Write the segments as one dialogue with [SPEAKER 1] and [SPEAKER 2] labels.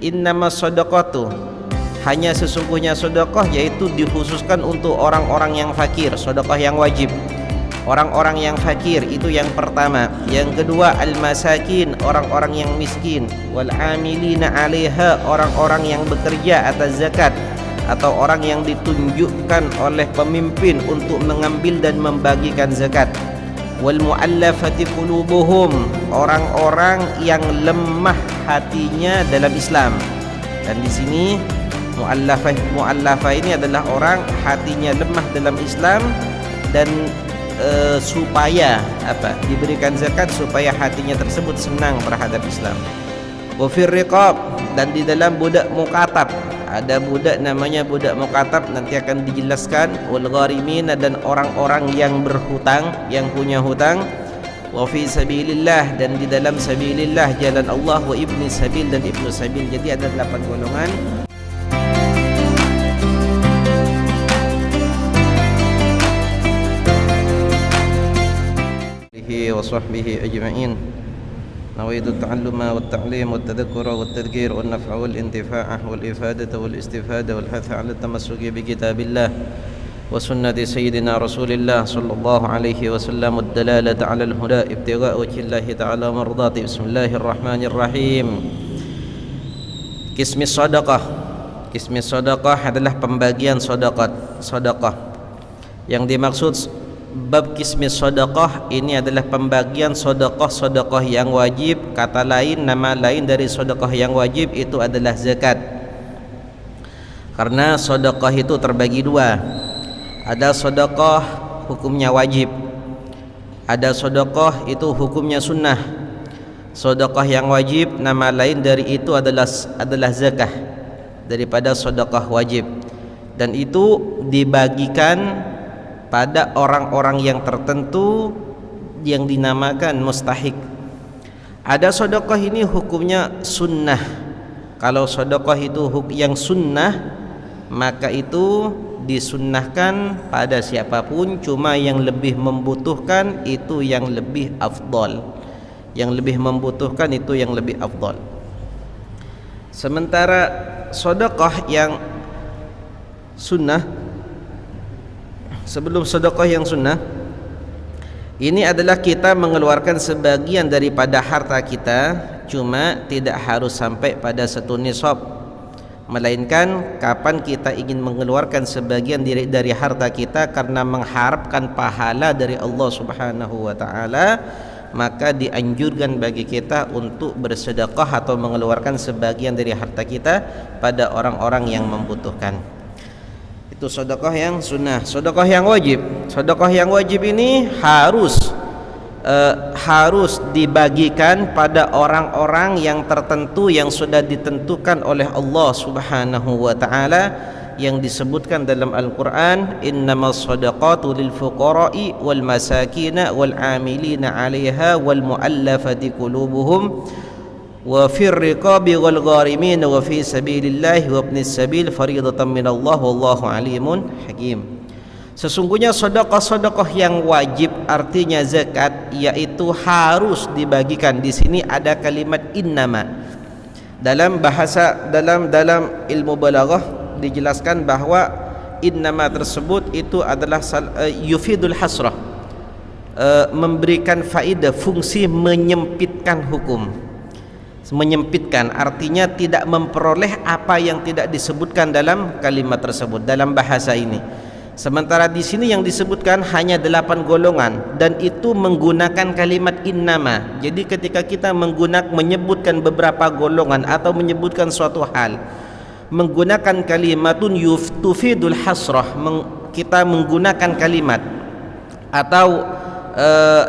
[SPEAKER 1] Innama shadaqatu, hanya sesungguhnya sedekah, yaitu dikhususkan untuk orang-orang yang fakir, sedekah yang wajib. Orang-orang yang fakir itu yang pertama. Yang kedua al-masakin, orang-orang yang miskin. Wal amilina 'alaiha, orang-orang yang bekerja atas zakat atau orang yang ditunjukkan oleh pemimpin untuk mengambil dan membagikan zakat. Wal mu'allafati qulubuhum, orang-orang yang lemah hatinya dalam Islam. Dan di sini mu'allafah ini adalah orang hatinya lemah dalam Islam dan supaya diberikan zakat supaya hatinya tersebut senang terhadap Islam. Wa fir riqab, dan di dalam budak mukatab, ada budak namanya budak mukatab, nanti akan dijelaskan. Wal gharimin, dan orang-orang yang berhutang, yang punya hutang. Wa fi sabilillah, dan di dalam sabilillah, jalan Allah. Wa ibni sabil, dan ibnu sabil. Jadi ada 8 golongan. Wa sahbihi ajma'in. نويت التعلم والتعليم والتذكر والتذكير والنفع والانتفاع والإفادة والاستفادة والحث على التمسك بكتاب الله وسنة سيدنا رسول الله صلى الله عليه وسلم والدلالة على الهدى ابتغاء وجه الله تعالى مرضاته. بسم الله الرحمن الرحيم. Qismis sadaqah. Qismis sadaqah adalah pembagian sedekah. Yang dimaksud bab qismis sedekah ini adalah pembagian sedekah yang wajib. Kata lain, nama lain dari sedekah yang wajib itu adalah zakat. Karena sedekah itu terbagi dua. Ada sedekah hukumnya wajib, ada sedekah itu hukumnya sunnah. Sedekah yang wajib, nama lain dari itu adalah zakah daripada sedekah wajib, dan itu dibagikan pada orang-orang yang tertentu yang dinamakan mustahik. Ada sedekah ini hukumnya sunnah. Kalau sedekah itu yang sunnah, maka itu disunnahkan pada siapapun, cuma yang lebih membutuhkan itu yang lebih afdal. Yang lebih membutuhkan itu yang lebih afdal. Sementara sedekah yang sunnah, sebelum sedekah yang sunnah, ini adalah kita mengeluarkan sebagian daripada harta kita, cuma tidak harus sampai pada 1 nisab, melainkan kapan kita ingin mengeluarkan sebagian dari harta kita karena mengharapkan pahala dari Allah Subhanahu wa taala, maka dianjurkan bagi kita untuk bersedekah atau mengeluarkan sebagian dari harta kita pada orang-orang yang membutuhkan. Itu sedekah yang sunnah. Sedekah yang wajib, sedekah yang wajib ini harus dibagikan pada orang-orang yang tertentu yang sudah ditentukan oleh Allah Subhanahu wa taala, yang disebutkan dalam Al-Qur'an, innamas shadaqatu lil fuqara'i wal masakin wal 'amilina 'alaiha wal mu'allafati qulubuhum wa fir riqabi wal gharimin wa fi sabilillahi wa ibnis sabil fardatan minallah wallahu alimun hakim. Sesungguhnya sedekah yang wajib, artinya zakat, yaitu harus dibagikan. Di sini ada kalimat innama. Dalam bahasa dalam ilmu balaghah dijelaskan bahwa innama tersebut itu adalah yufidul hasrah, memberikan faedah, fungsi menyempitkan hukum. Menyempitkan artinya tidak memperoleh apa yang tidak disebutkan dalam kalimat tersebut dalam bahasa ini. Sementara di sini yang disebutkan hanya 8 golongan, dan itu menggunakan kalimat innama. Jadi ketika kita menyebutkan beberapa golongan atau menyebutkan suatu hal menggunakan kalimatun tufidul hasrah, kita menggunakan kalimat atau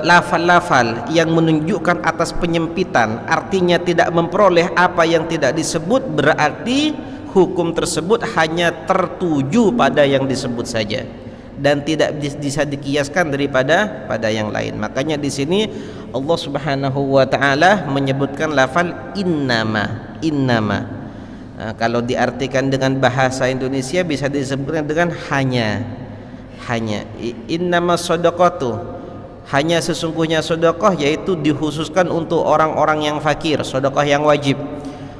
[SPEAKER 1] lafal-lafal yang menunjukkan atas penyempitan, artinya tidak memperoleh apa yang tidak disebut, berarti hukum tersebut hanya tertuju pada yang disebut saja dan tidak bisa dikiaskan daripada yang lain. Makanya di sini Allah Subhanahu wa taala menyebutkan lafal innama. Kalau diartikan dengan bahasa Indonesia bisa disebutkan dengan hanya. Innamas shadaqatu, hanya sesungguhnya sedekah, yaitu dikhususkan untuk orang-orang yang fakir, sedekah yang wajib.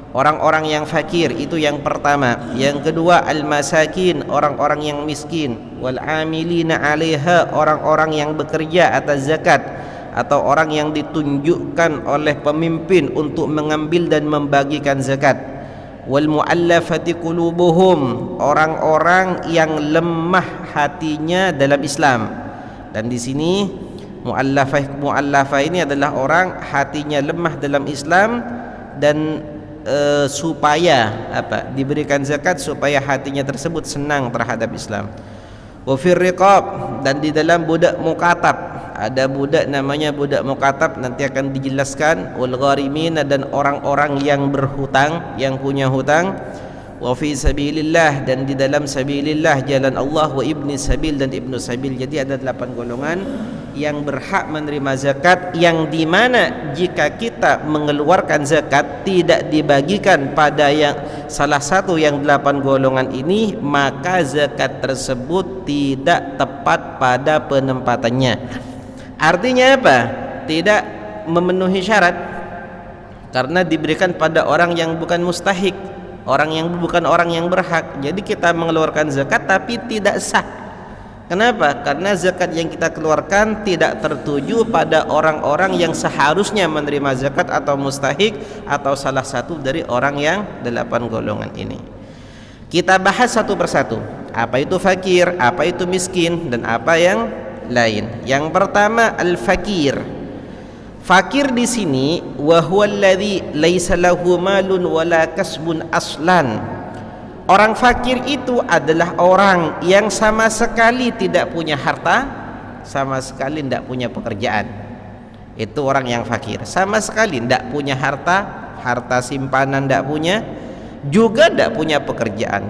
[SPEAKER 1] Orang-orang yang fakir itu yang pertama. Yang kedua al-masakin, orang-orang yang miskin. Wal amilina 'alaiha, orang-orang yang bekerja atas zakat atau orang yang ditunjukkan oleh pemimpin untuk mengambil dan membagikan zakat. Wal mu'allafati qulubuhum, orang-orang yang lemah hatinya dalam Islam. Dan di sini mu'allafah ini adalah orang hatinya lemah dalam Islam dan supaya diberikan zakat supaya hatinya tersebut senang terhadap Islam. Wa fir riqab, dan di dalam budak mukatab, ada budak namanya budak mukatab, nanti akan dijelaskan. Wal gharimin, dan orang-orang yang berhutang, yang punya hutang. Wa fi sabilillah, dan di dalam sabilillah, jalan Allah. Wa ibni sabil, dan ibnu sabil. Jadi ada 8 golongan yang berhak menerima zakat, yang dimana jika kita mengeluarkan zakat tidak dibagikan pada yang salah satu yang 8 golongan ini, maka zakat tersebut tidak tepat pada penempatannya. Artinya apa? Tidak memenuhi syarat, karena diberikan pada orang yang bukan mustahik, orang yang bukan orang yang berhak. Jadi kita mengeluarkan zakat tapi tidak sah. Kenapa? Karena zakat yang kita keluarkan tidak tertuju pada orang-orang yang seharusnya menerima zakat atau mustahik, atau salah satu dari orang yang 8 golongan ini. Kita bahas satu persatu. Apa itu fakir, apa itu miskin, dan apa yang lain. Yang pertama al-fakir. Fakir di sini wa huwa alladzi laisa lahu malun wala kasbun aslan. Orang fakir itu adalah orang yang sama sekali tidak punya harta, sama sekali tidak punya pekerjaan. Itu orang yang fakir, sama sekali tidak punya harta, harta simpanan tidak punya, juga tidak punya pekerjaan.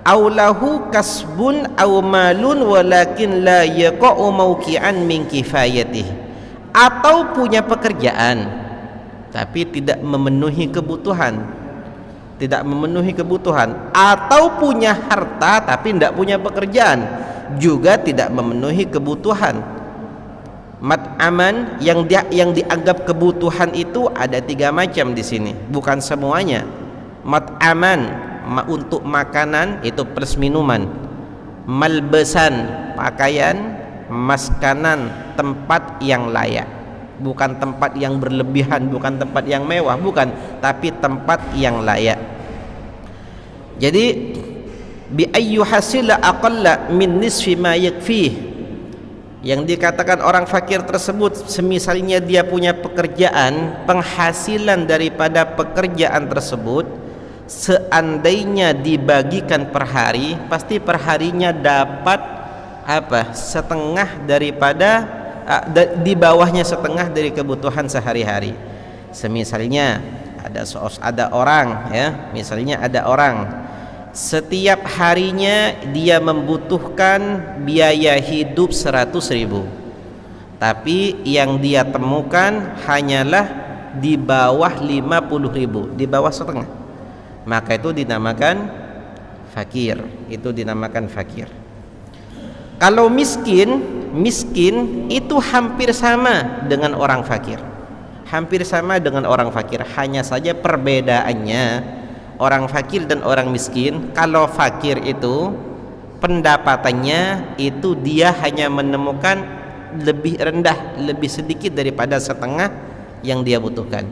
[SPEAKER 1] Aulahu kasbun aw malun walakin la yaqa'u mauqi'an min kifayatih. Atau punya pekerjaan tapi tidak memenuhi kebutuhan, atau punya harta tapi tidak punya pekerjaan, juga tidak memenuhi kebutuhan. Mat'aman, yang dianggap kebutuhan itu ada 3 macam di sini, bukan semuanya. Mat'aman untuk makanan, itu plus minuman. Malbesan, pakaian. Maskanan, tempat yang layak, bukan tempat yang berlebihan, bukan tempat yang mewah, bukan, tapi tempat yang layak. Jadi bi ayyu hasila aqalla min nisfi ma yakfih, yang dikatakan orang fakir tersebut semisalnya dia punya pekerjaan, penghasilan daripada pekerjaan tersebut seandainya dibagikan per hari, pasti perharinya dapat setengah daripada di bawahnya setengah dari kebutuhan sehari-hari. Semisalnya ada orang, ya, misalnya ada orang setiap harinya dia membutuhkan biaya hidup 100.000, tapi yang dia temukan hanyalah di bawah 50.000, di bawah setengah, maka itu dinamakan fakir. Itu dinamakan fakir. Kalau miskin itu hampir sama dengan orang fakir. Hampir sama dengan orang fakir, hanya saja perbedaannya orang fakir dan orang miskin. Kalau fakir itu pendapatannya itu dia hanya menemukan lebih rendah, lebih sedikit daripada setengah yang dia butuhkan.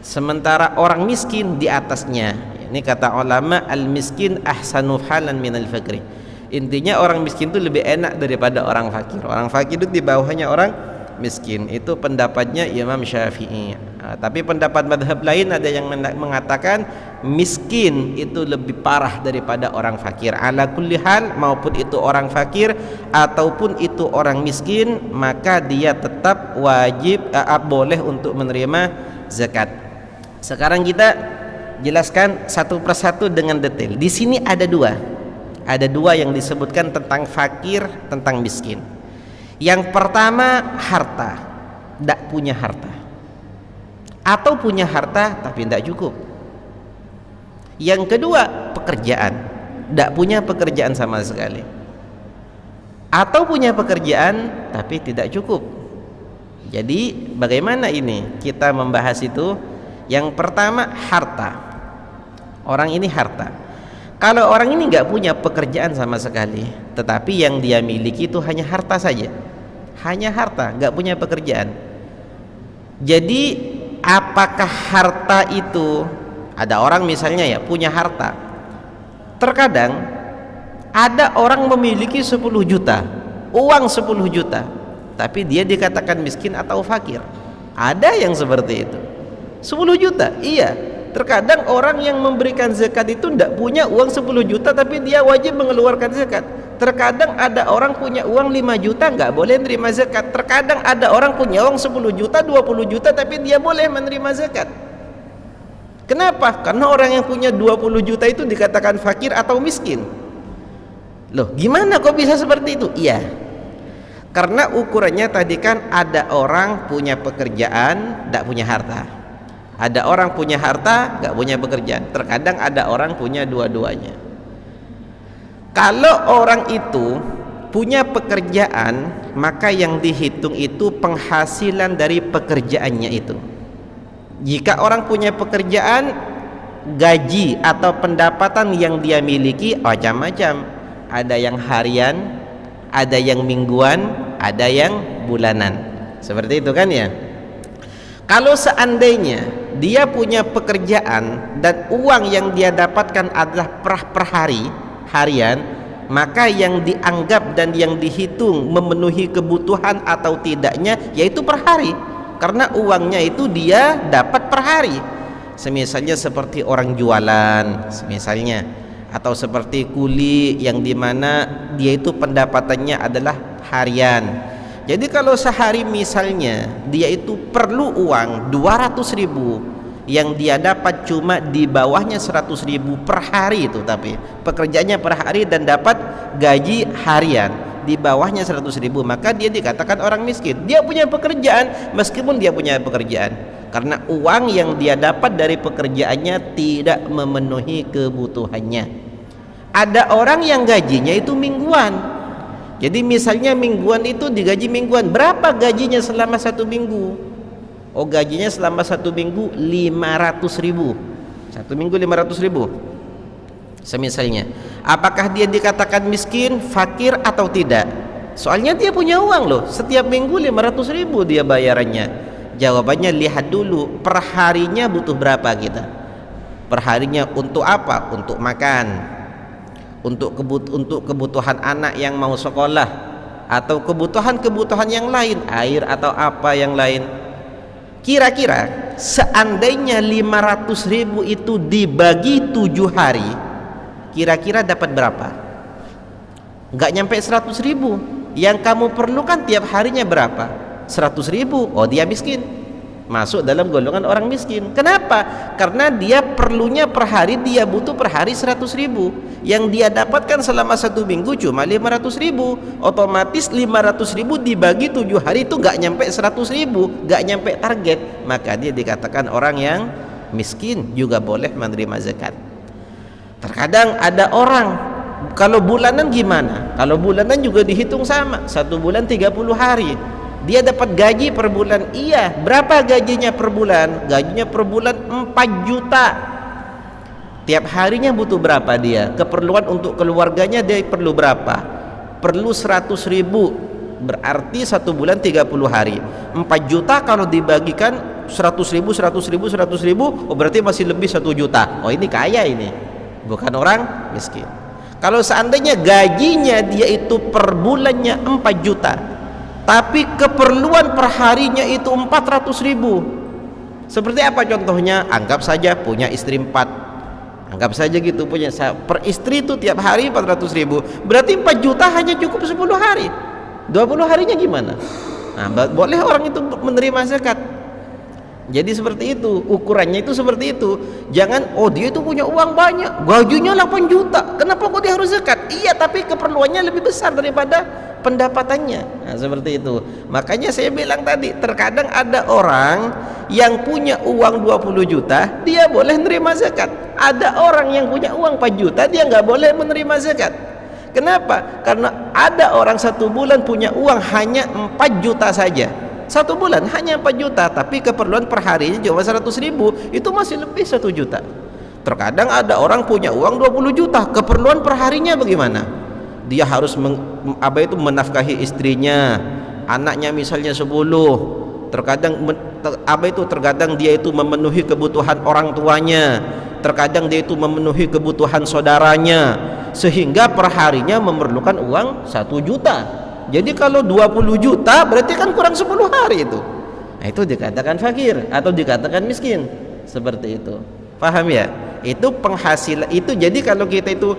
[SPEAKER 1] Sementara orang miskin di atasnya. Ini kata ulama, al-miskin ahsanu halan minal fakri. Intinya orang miskin itu lebih enak daripada orang fakir. Orang fakir itu di bawahnya orang miskin. Itu pendapatnya Imam Syafi'i. Tapi pendapat madhab lain ada yang mengatakan miskin itu lebih parah daripada orang fakir. Ala kulli hal, maupun itu orang fakir ataupun itu orang miskin, maka dia tetap wajib boleh untuk menerima zakat. Sekarang kita jelaskan satu persatu dengan detail. Di sini ada dua yang disebutkan tentang fakir, tentang miskin. Yang pertama harta, tidak punya harta, atau punya harta tapi tidak cukup. Yang kedua pekerjaan, tidak punya pekerjaan sama sekali, atau punya pekerjaan tapi tidak cukup. Jadi bagaimana ini kita membahas itu? Yang pertama harta. Orang ini harta. Kalau orang ini nggak punya pekerjaan sama sekali, tetapi yang dia miliki itu hanya harta saja, hanya harta, nggak punya pekerjaan. Jadi apakah harta itu, ada orang misalnya ya punya harta, terkadang ada orang memiliki 10 juta, uang 10 juta, tapi dia dikatakan miskin atau fakir. Ada yang seperti itu. 10 juta, iya. Terkadang orang yang memberikan zakat itu tidak punya uang 10 juta tapi dia wajib mengeluarkan zakat. Terkadang ada orang punya uang 5 juta nggak boleh menerima zakat. Terkadang ada orang punya uang 10 juta, 20 juta tapi dia boleh menerima zakat. Kenapa? Karena orang yang punya 20 juta itu dikatakan fakir atau miskin. Loh, gimana kok bisa seperti itu? Iya. Karena ukurannya tadi kan ada orang punya pekerjaan, tidak punya harta. Ada orang punya harta, nggak punya pekerjaan. Terkadang ada orang punya dua-duanya. Kalau orang itu punya pekerjaan, maka yang dihitung itu penghasilan dari pekerjaannya itu. Jika orang punya pekerjaan, gaji atau pendapatan yang dia miliki macam-macam. Ada yang harian, ada yang mingguan, ada yang bulanan. Seperti itu kan ya. Kalau seandainya dia punya pekerjaan dan uang yang dia dapatkan adalah per hari, harian, maka yang dianggap dan yang dihitung memenuhi kebutuhan atau tidaknya yaitu per hari, karena uangnya itu dia dapat per hari. Semisalnya seperti orang jualan, semisalnya, atau seperti kuli yang dimana dia itu pendapatannya adalah harian. Jadi kalau sehari misalnya dia itu perlu uang 200.000, yang dia dapat cuma di bawahnya 100.000 per hari itu, tapi pekerjaannya per hari dan dapat gaji harian di bawahnya 100.000, maka dia dikatakan orang miskin. Dia punya pekerjaan meskipun dia punya pekerjaan, karena uang yang dia dapat dari pekerjaannya tidak memenuhi kebutuhannya. Ada orang yang gajinya itu mingguan. Jadi misalnya mingguan itu digaji mingguan. Berapa gajinya selama 1 minggu? Oh, gajinya selama 1 minggu 500.000. 1 minggu 500.000. Semisalnya, apakah dia dikatakan miskin, fakir atau tidak? Soalnya dia punya uang loh. Setiap minggu 500.000 dia bayarannya. Jawabannya lihat dulu per harinya butuh berapa kita. Per harinya untuk apa? Untuk makan, untuk kebutuhan anak yang mau sekolah, atau kebutuhan yang lain, air atau apa yang lain. Kira-kira seandainya 500.000 itu dibagi 7 hari, kira-kira dapat berapa? Nggak nyampe 100.000. Yang kamu perlukan tiap harinya berapa? 100.000. Oh, dia miskin, masuk dalam golongan orang miskin. Kenapa? Karena dia perlunya per hari, dia butuh per hari 100.000. Yang dia dapatkan selama 1 minggu cuma 500.000. Otomatis 500.000 dibagi 7 hari itu gak nyampe 100.000, gak nyampe target. Maka dia dikatakan orang yang miskin, juga boleh menerima zakat. Terkadang ada orang, kalau bulanan gimana? Kalau bulanan juga dihitung sama, 1 bulan 30 hari. Dia dapat gaji per bulan. Iya, berapa gajinya per bulan? Gajinya per bulan 4 juta. Tiap harinya butuh berapa dia? Keperluan untuk keluarganya dia perlu berapa? Perlu 100.000. Berarti 1 bulan 30 hari. 4 juta kalau dibagikan 100.000, 100.000, 100.000, oh berarti masih lebih 1 juta. Oh, ini kaya ini, bukan orang miskin. Kalau seandainya gajinya dia itu per bulannya 4 juta, tapi keperluan per harinya itu 400.000. Seperti apa contohnya? Anggap saja punya istri 4. Anggap saja gitu, punya per istri itu tiap hari 400.000. Berarti 4 juta hanya cukup 10 hari. 20 harinya gimana? Nah, boleh orang itu menerima zakat. Jadi seperti itu, ukurannya itu seperti itu. Jangan, oh dia itu punya uang banyak, gajinya 8 juta, kenapa kok dia harus zakat? Iya, tapi keperluannya lebih besar daripada pendapatannya. Nah, seperti itu. Makanya saya bilang tadi, terkadang ada orang yang punya uang 20 juta, dia boleh menerima zakat. Ada orang yang punya uang 4 juta, dia nggak boleh menerima zakat. Kenapa? Karena ada orang 1 bulan punya uang hanya 4 juta saja. 1 bulan hanya 4 juta, tapi keperluan per harinya cuma 100.000, itu masih lebih 1 juta. Terkadang ada orang punya uang 20 juta, keperluan perharinya bagaimana? Dia harus menafkahi istrinya, anaknya misalnya 10. Terkadang dia itu memenuhi kebutuhan orang tuanya, terkadang dia itu memenuhi kebutuhan saudaranya, sehingga perharinya memerlukan uang 1 juta. Jadi kalau 20 juta berarti kan kurang 10 hari itu. Nah, itu dikatakan fakir atau dikatakan miskin. Seperti itu. Paham ya? Itu penghasilan itu. Jadi kalau kita itu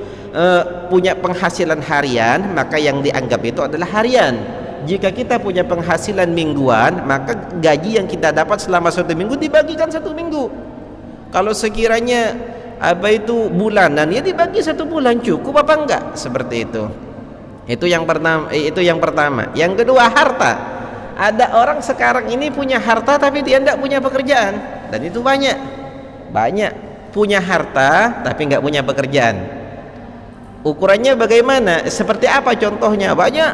[SPEAKER 1] punya penghasilan harian, maka yang dianggap itu adalah harian. Jika kita punya penghasilan mingguan, maka gaji yang kita dapat selama 1 minggu dibagikan 1 minggu. Kalau sekiranya bulanan, ya dibagi 1 bulan, cukup apa enggak? Seperti itu. Itu yang pertama. Yang kedua, harta. Ada orang sekarang ini punya harta tapi dia tidak punya pekerjaan, dan itu banyak punya harta tapi nggak punya pekerjaan. Ukurannya bagaimana? Seperti apa contohnya? Banyak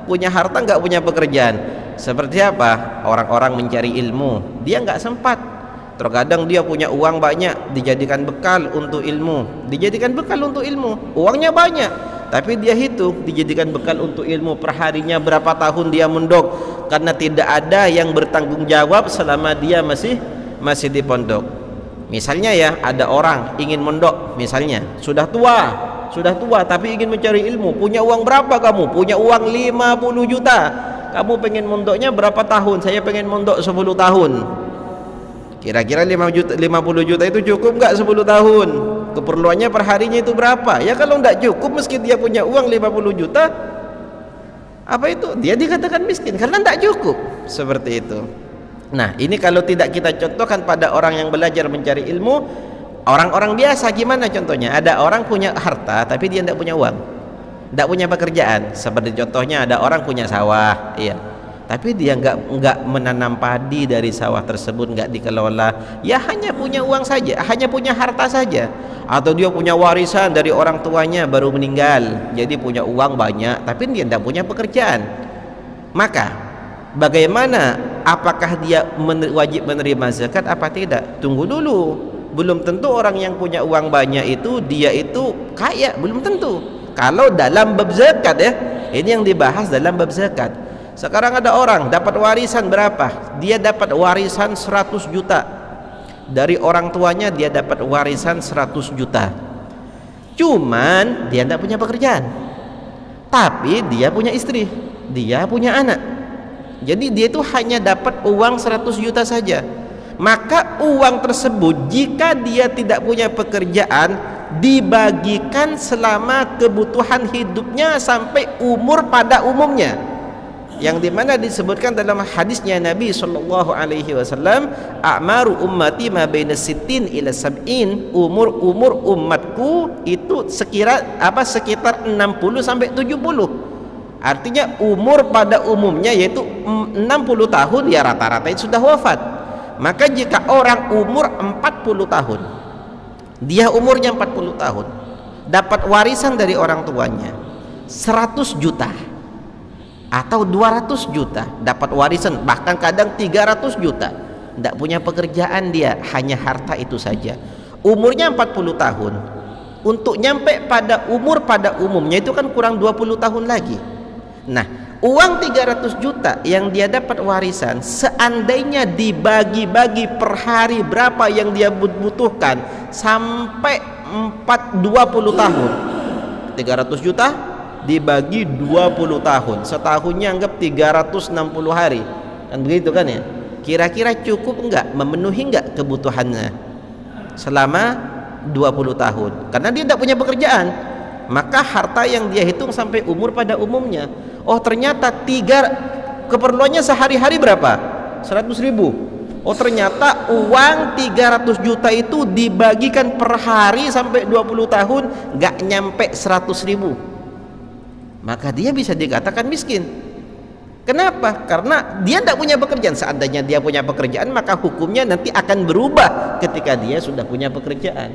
[SPEAKER 1] punya harta nggak punya pekerjaan. Seperti apa? Orang-orang mencari ilmu, dia nggak sempat. Terkadang dia punya uang banyak, dijadikan bekal untuk ilmu, uangnya banyak, tapi dia dijadikan bekal untuk ilmu. Perharinya berapa tahun dia mondok, karena tidak ada yang bertanggung jawab selama dia masih di pondok. Misalnya ya, ada orang ingin mondok, misalnya sudah tua tapi ingin mencari ilmu. Punya uang berapa kamu? Punya uang 50 juta. Kamu pengen mondoknya berapa tahun? Saya pengen mondok 10 tahun. Kira-kira 50 juta itu cukup nggak 10 tahun? Keperluannya perharinya itu berapa? Ya kalau nggak cukup, meski dia punya uang 50 juta, dia dikatakan miskin karena nggak cukup. Seperti itu. Nah, ini kalau tidak kita contohkan pada orang yang belajar mencari ilmu, orang-orang biasa gimana contohnya? Ada orang punya harta tapi dia tidak punya uang, tidak punya pekerjaan. Seperti contohnya ada orang punya sawah, iya, tapi dia nggak menanam padi dari sawah tersebut, nggak dikelola, ya hanya punya uang saja, hanya punya harta saja. Atau dia punya warisan dari orang tuanya baru meninggal, jadi punya uang banyak tapi dia tidak punya pekerjaan. Maka bagaimana? Apakah dia wajib menerima zakat apa tidak? Tunggu dulu. Belum tentu orang yang punya uang banyak itu dia itu kaya, belum tentu. Kalau dalam bab zakat ya, ini yang dibahas dalam bab zakat. Sekarang ada orang dapat warisan berapa? Dia dapat warisan 100 juta. Dari orang tuanya dia dapat warisan 100 juta. Cuman dia tidak punya pekerjaan. Tapi dia punya istri, dia punya anak. Jadi dia itu hanya dapat uang 100 juta saja. Maka uang tersebut jika dia tidak punya pekerjaan, dibagikan selama kebutuhan hidupnya sampai umur pada umumnya, yang dimana disebutkan dalam hadisnya Nabi SAW, a'maru ummati ma baina sittin ila sab'in, umur umatku itu sekitar 60 sampai 70. Artinya umur pada umumnya yaitu 60 tahun, ya rata-rata itu sudah wafat. Maka jika orang umur 40 tahun, dia umurnya 40 tahun, dapat warisan dari orang tuanya 100 juta atau 200 juta, dapat warisan bahkan kadang 300 juta, tidak punya pekerjaan, dia hanya harta itu saja, umurnya 40 tahun, untuk nyampe pada umur pada umumnya itu kan kurang 20 tahun lagi. Nah, uang 300 juta yang dia dapat warisan, seandainya dibagi-bagi per hari berapa yang dia butuhkan sampai 20 tahun, 300 juta dibagi 20 tahun, setahunnya anggap 360 hari, kan begitu kan ya? Kira-kira cukup enggak, memenuhi enggak kebutuhannya selama 20 tahun? Karena dia tidak punya pekerjaan, maka harta yang dia hitung sampai umur pada umumnya, oh ternyata keperluannya sehari-hari berapa? 100 ribu. Oh ternyata uang 300 juta itu dibagikan per hari sampai 20 tahun nggak nyampe 100 ribu, maka dia bisa dikatakan miskin. Kenapa? Karena dia tidak punya pekerjaan. Seandainya dia punya pekerjaan, maka hukumnya nanti akan berubah ketika dia sudah punya pekerjaan.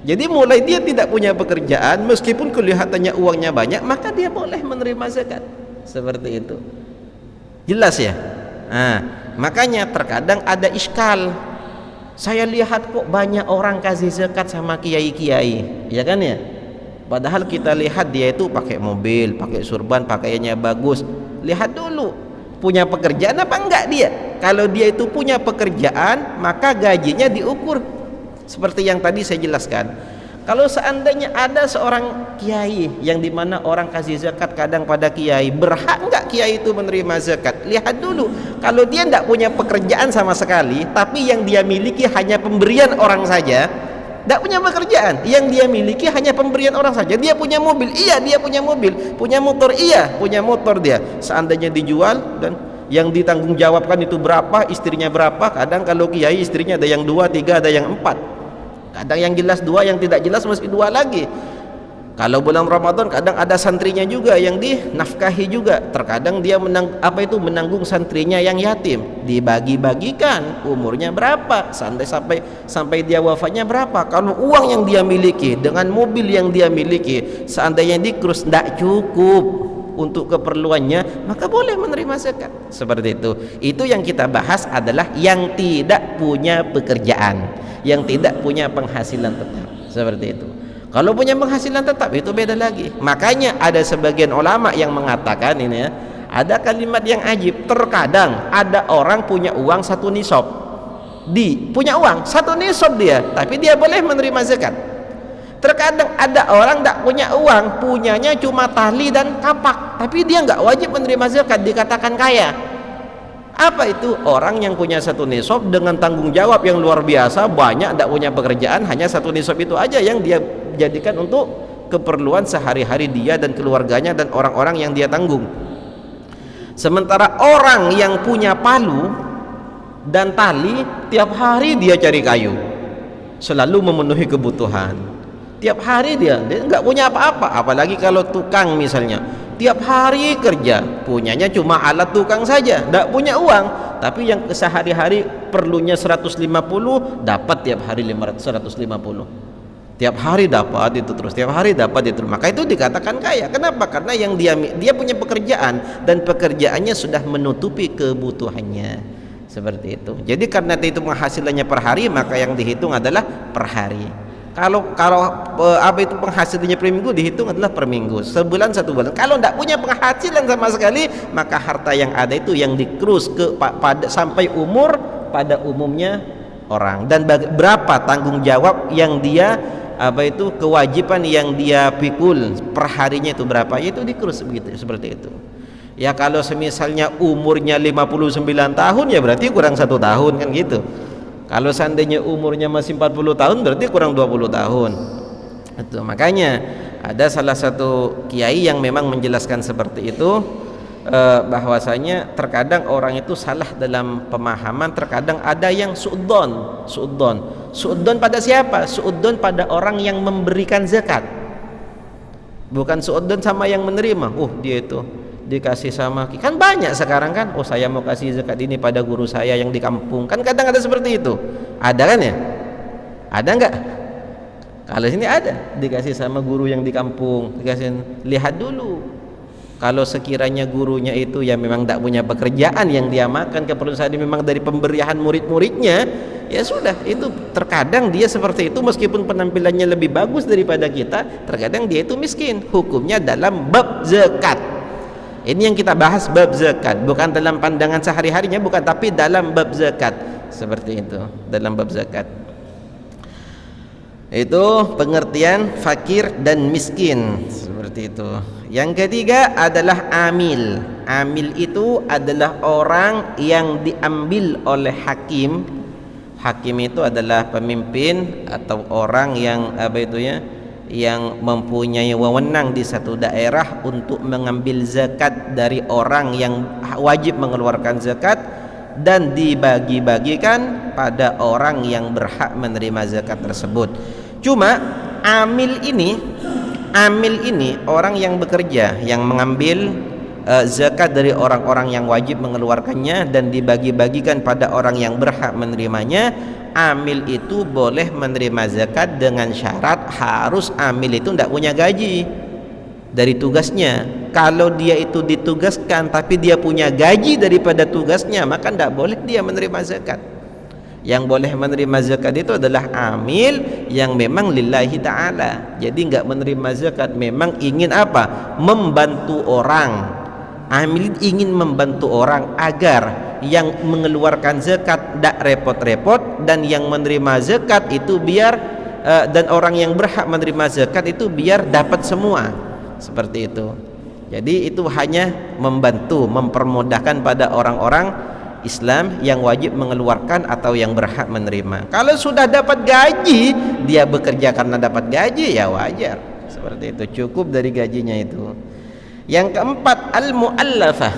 [SPEAKER 1] Jadi mulai dia tidak punya pekerjaan, meskipun kelihatannya uangnya banyak, maka dia boleh menerima zakat. Seperti itu. Jelas ya? Nah, makanya terkadang ada iskal. Saya lihat kok banyak orang kasih zakat sama kiai-kiai, ya kan ya? Padahal kita lihat dia itu pakai mobil, pakai surban, pakaiannya bagus. Lihat dulu, punya pekerjaan apa enggak dia? Kalau dia itu punya pekerjaan, maka gajinya diukur seperti yang tadi saya jelaskan. Kalau seandainya ada seorang kiai yang dimana orang kasih zakat kadang pada kiai, berhak enggak kiai itu menerima zakat? Lihat dulu, kalau dia enggak punya pekerjaan sama sekali, tapi yang dia miliki hanya pemberian orang saja, enggak punya pekerjaan, yang dia miliki hanya pemberian orang saja. Dia punya mobil, iya dia punya mobil, punya motor, iya punya motor dia. Seandainya dijual dan yang ditanggung jawabkan itu berapa, istrinya berapa, kadang kalau kiai istrinya ada yang 2, 3, ada yang 4. Kadang yang jelas 2, yang tidak jelas mesti 2 lagi. Kalau bulan Ramadan kadang ada santrinya juga yang dinafkahi juga. Terkadang dia menanggung santrinya yang yatim, dibagi-bagikan umurnya berapa sampai dia wafatnya berapa. Kalau uang yang dia miliki dengan mobil yang dia miliki seandainya dikrus tidak cukup untuk keperluannya, maka boleh menerima zakat. Seperti itu. Itu yang kita bahas adalah yang tidak punya pekerjaan, yang tidak punya penghasilan tetap. Seperti itu. Kalau punya penghasilan tetap itu beda lagi. Makanya ada sebagian ulama yang mengatakan ini ya, ada kalimat yang ajib. Terkadang ada orang punya uang 1 nisab, punya uang 1 nisab dia, tapi dia boleh menerima zakat. Terkadang ada orang tidak punya uang, punyanya cuma tali dan kapak, tapi dia nggak wajib menerima zakat, dikatakan kaya. Apa itu? Orang yang punya 1 nisab dengan tanggung jawab yang luar biasa, banyak, tidak punya pekerjaan, hanya 1 nisab itu aja yang dia jadikan untuk keperluan sehari-hari dia dan keluarganya dan orang-orang yang dia tanggung. Sementara orang yang punya palu dan tali, tiap hari dia cari kayu, selalu memenuhi kebutuhan. Tiap hari dia nggak punya apa-apa. Apalagi kalau tukang misalnya, tiap hari kerja, punyanya cuma alat tukang saja, tidak punya uang, tapi yang sehari-hari perlunya 150, dapat tiap hari 150, tiap hari dapat itu terus, tiap hari dapat itu, maka itu dikatakan kaya. Kenapa? Karena yang dia punya pekerjaan dan pekerjaannya sudah menutupi kebutuhannya. Seperti itu. Jadi karena itu penghasilannya per hari, maka yang dihitung adalah per hari. Kalau apa itu penghasilannya per minggu, dihitung adalah per minggu, sebulan 1 bulan. Kalau tidak punya penghasilan sama sekali, maka harta yang ada itu yang dikrus sampai umur pada umumnya orang. Dan berapa tanggung jawab yang dia kewajiban yang dia pikul per harinya itu berapa, itu dikrus begitu, seperti itu. Ya kalau semisalnya umurnya 59 tahun, ya berarti kurang 1 tahun kan gitu. Kalau seandainya umurnya masih 40 tahun, berarti kurang 20 tahun. Itu makanya ada salah satu kiai yang memang menjelaskan seperti itu, bahwasanya terkadang orang itu salah dalam pemahaman. Terkadang ada yang su'udzon pada siapa? Su'udzon pada orang yang memberikan zakat, bukan su'udzon sama yang menerima. Dia itu dikasih sama, kan banyak sekarang kan, saya mau kasih zakat ini pada guru saya yang di kampung, kan kadang ada seperti itu. Ada kan ya? Ada enggak? Kalau sini ada, dikasih sama guru yang di kampung, dikasih. Lihat dulu, kalau sekiranya gurunya itu ya memang tidak punya pekerjaan yang dia makan, keperluan saya memang dari pemberian murid-muridnya, ya sudah, itu terkadang dia seperti itu meskipun penampilannya lebih bagus daripada kita, terkadang dia itu miskin. Hukumnya dalam bab zakat. Ini yang kita bahas bab zakat, bukan dalam pandangan sehari-harinya, bukan, tapi dalam bab zakat. Seperti itu, dalam bab zakat. Itu pengertian fakir dan miskin, seperti itu. Yang ketiga adalah amil. Amil itu adalah orang yang diambil oleh hakim. Hakim itu adalah pemimpin atau orang yang yang mempunyai wewenang di satu daerah untuk mengambil zakat dari orang yang wajib mengeluarkan zakat dan dibagi-bagikan pada orang yang berhak menerima zakat tersebut. Cuma amil ini orang yang bekerja, yang mengambil zakat dari orang-orang yang wajib mengeluarkannya dan dibagi-bagikan pada orang yang berhak menerimanya. Amil itu boleh menerima zakat dengan syarat harus amil itu tidak punya gaji dari tugasnya. Kalau dia itu ditugaskan tapi dia punya gaji daripada tugasnya, maka tidak boleh dia menerima zakat. Yang boleh menerima zakat itu adalah amil yang memang lillahi ta'ala. Jadi enggak menerima zakat memang ingin apa? Membantu orang. Amil ingin membantu orang agar yang mengeluarkan zakat tidak repot-repot, dan yang menerima zakat itu biar dan orang yang berhak menerima zakat itu biar dapat semua. Seperti itu. Jadi itu hanya membantu, mempermudahkan pada orang-orang Islam yang wajib mengeluarkan atau yang berhak menerima. Kalau sudah dapat gaji, dia bekerja karena dapat gaji, ya wajar. Seperti itu, cukup dari gajinya itu. Yang keempat, al-mu'allafah.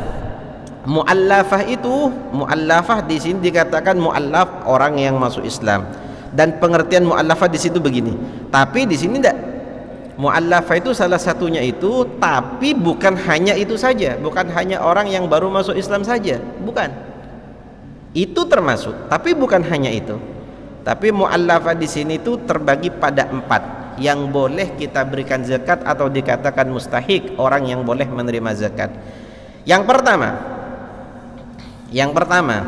[SPEAKER 1] Mu'allafah itu, mu'allafah di sini dikatakan mu'allaf orang yang masuk Islam. Dan pengertian mu'allafah di situ begini. Tapi di sini tidak. Mu'allafah itu salah satunya itu, tapi bukan hanya itu saja, bukan hanya orang yang baru masuk Islam saja, bukan. Itu termasuk, tapi bukan hanya itu. Tapi mu'allafah di sini itu terbagi pada 4 yang boleh kita berikan zakat atau dikatakan mustahik orang yang boleh menerima zakat. Yang pertama,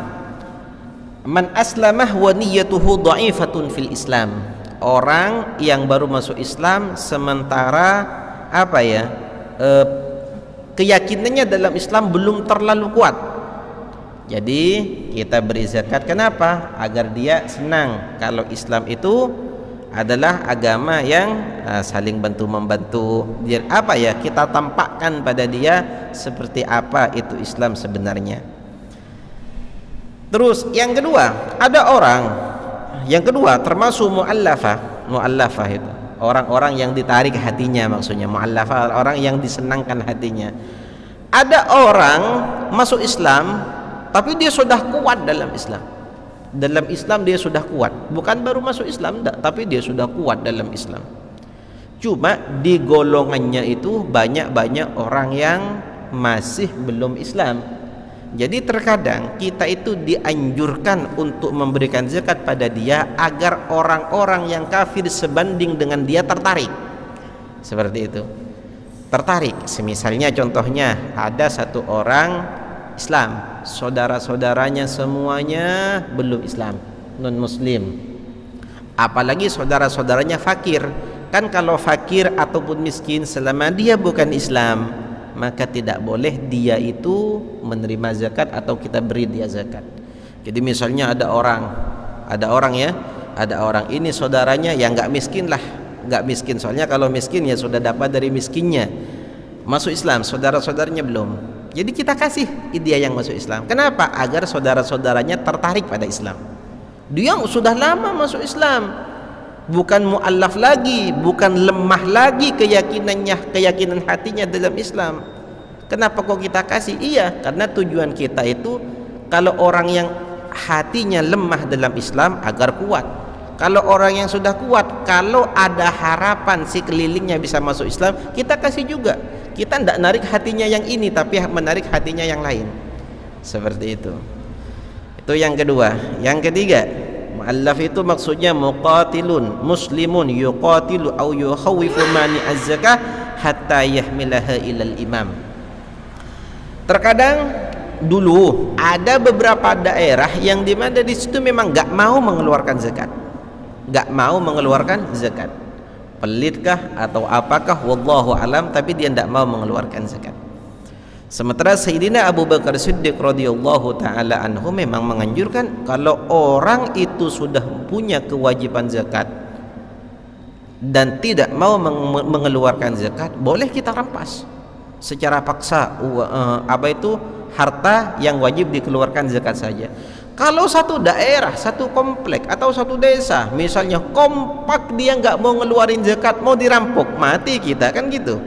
[SPEAKER 1] man aslamah wa niyyatuhu dha'ifatun fil Islam. Orang yang baru masuk Islam sementara keyakinannya dalam Islam belum terlalu kuat. Jadi kita beri zakat, kenapa? Agar dia senang kalau Islam itu adalah agama yang saling bantu membantu. Dia kita tampakkan pada dia seperti apa itu Islam sebenarnya. Terus yang kedua, ada orang yang kedua termasuk mu'allafah itu orang-orang yang ditarik hatinya, maksudnya mu'allafah orang yang disenangkan hatinya. Ada orang masuk Islam tapi dia sudah kuat dalam Islam. Dalam Islam dia sudah kuat, bukan baru masuk Islam enggak, tapi dia sudah kuat dalam Islam. Cuma di golongannya itu banyak orang yang masih belum Islam. Jadi terkadang kita itu dianjurkan untuk memberikan zakat pada dia agar orang-orang yang kafir sebanding dengan dia tertarik. Seperti itu. Tertarik. Semisalnya contohnya ada satu orang Islam, saudara-saudaranya semuanya belum Islam, non muslim. Apalagi saudara-saudaranya fakir. Kan kalau fakir ataupun miskin selama dia bukan Islam, maka tidak boleh dia itu menerima zakat atau kita beri dia zakat. Jadi misalnya ada orang ini saudaranya yang enggak miskin, soalnya kalau miskin ya sudah dapat dari miskinnya. Masuk Islam, saudara-saudaranya belum. Jadi kita kasih dia yang masuk Islam. Kenapa? Agar saudara-saudaranya tertarik pada Islam. Dia sudah lama masuk Islam, bukan mu'allaf lagi, bukan lemah lagi keyakinan hatinya dalam Islam. Kenapa kok kita kasih? Iya, karena tujuan kita itu kalau orang yang hatinya lemah dalam Islam agar kuat. Kalau orang yang sudah kuat, kalau ada harapan si kelilingnya bisa masuk Islam, kita kasih juga. Kita tidak narik hatinya yang ini, tapi menarik hatinya yang lain. Seperti itu. Itu yang kedua. Yang ketiga, mu'allaf itu maksudnya muqatilun, muslimun yuqatilu au yukhawifu mani az-zakah hatta yahmilaha ilal imam. Terkadang dulu ada beberapa daerah yang dimana di situ memang nggak mau mengeluarkan zakat. Pelitkah atau apakah, wallahu alam, tapi dia tidak mau mengeluarkan zakat. Sementara Sayyidina Abu Bakar Siddiq radhiyallahu taala anhu memang menganjurkan kalau orang itu sudah punya kewajiban zakat dan tidak mau mengeluarkan zakat, boleh kita rampas secara paksa harta yang wajib dikeluarkan zakat saja. Kalau satu daerah, satu komplek atau satu desa misalnya kompak dia nggak mau ngeluarin zakat, mau dirampok, mati kita, kan gitu.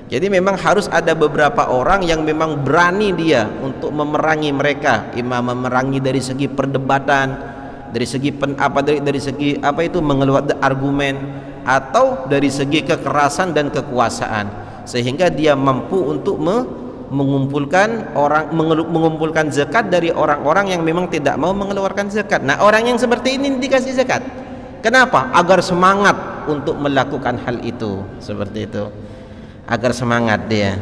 [SPEAKER 1] Jadi memang harus ada beberapa orang yang memang berani dia untuk memerangi mereka, imam memerangi dari segi perdebatan, dari segi mengeluarkan argumen, atau dari segi kekerasan dan kekuasaan, sehingga dia mampu untuk mengumpulkan zakat dari orang-orang yang memang tidak mau mengeluarkan zakat. Nah, orang yang seperti ini dikasih zakat. Kenapa? Agar semangat untuk melakukan hal itu. Seperti itu. Agar semangat dia.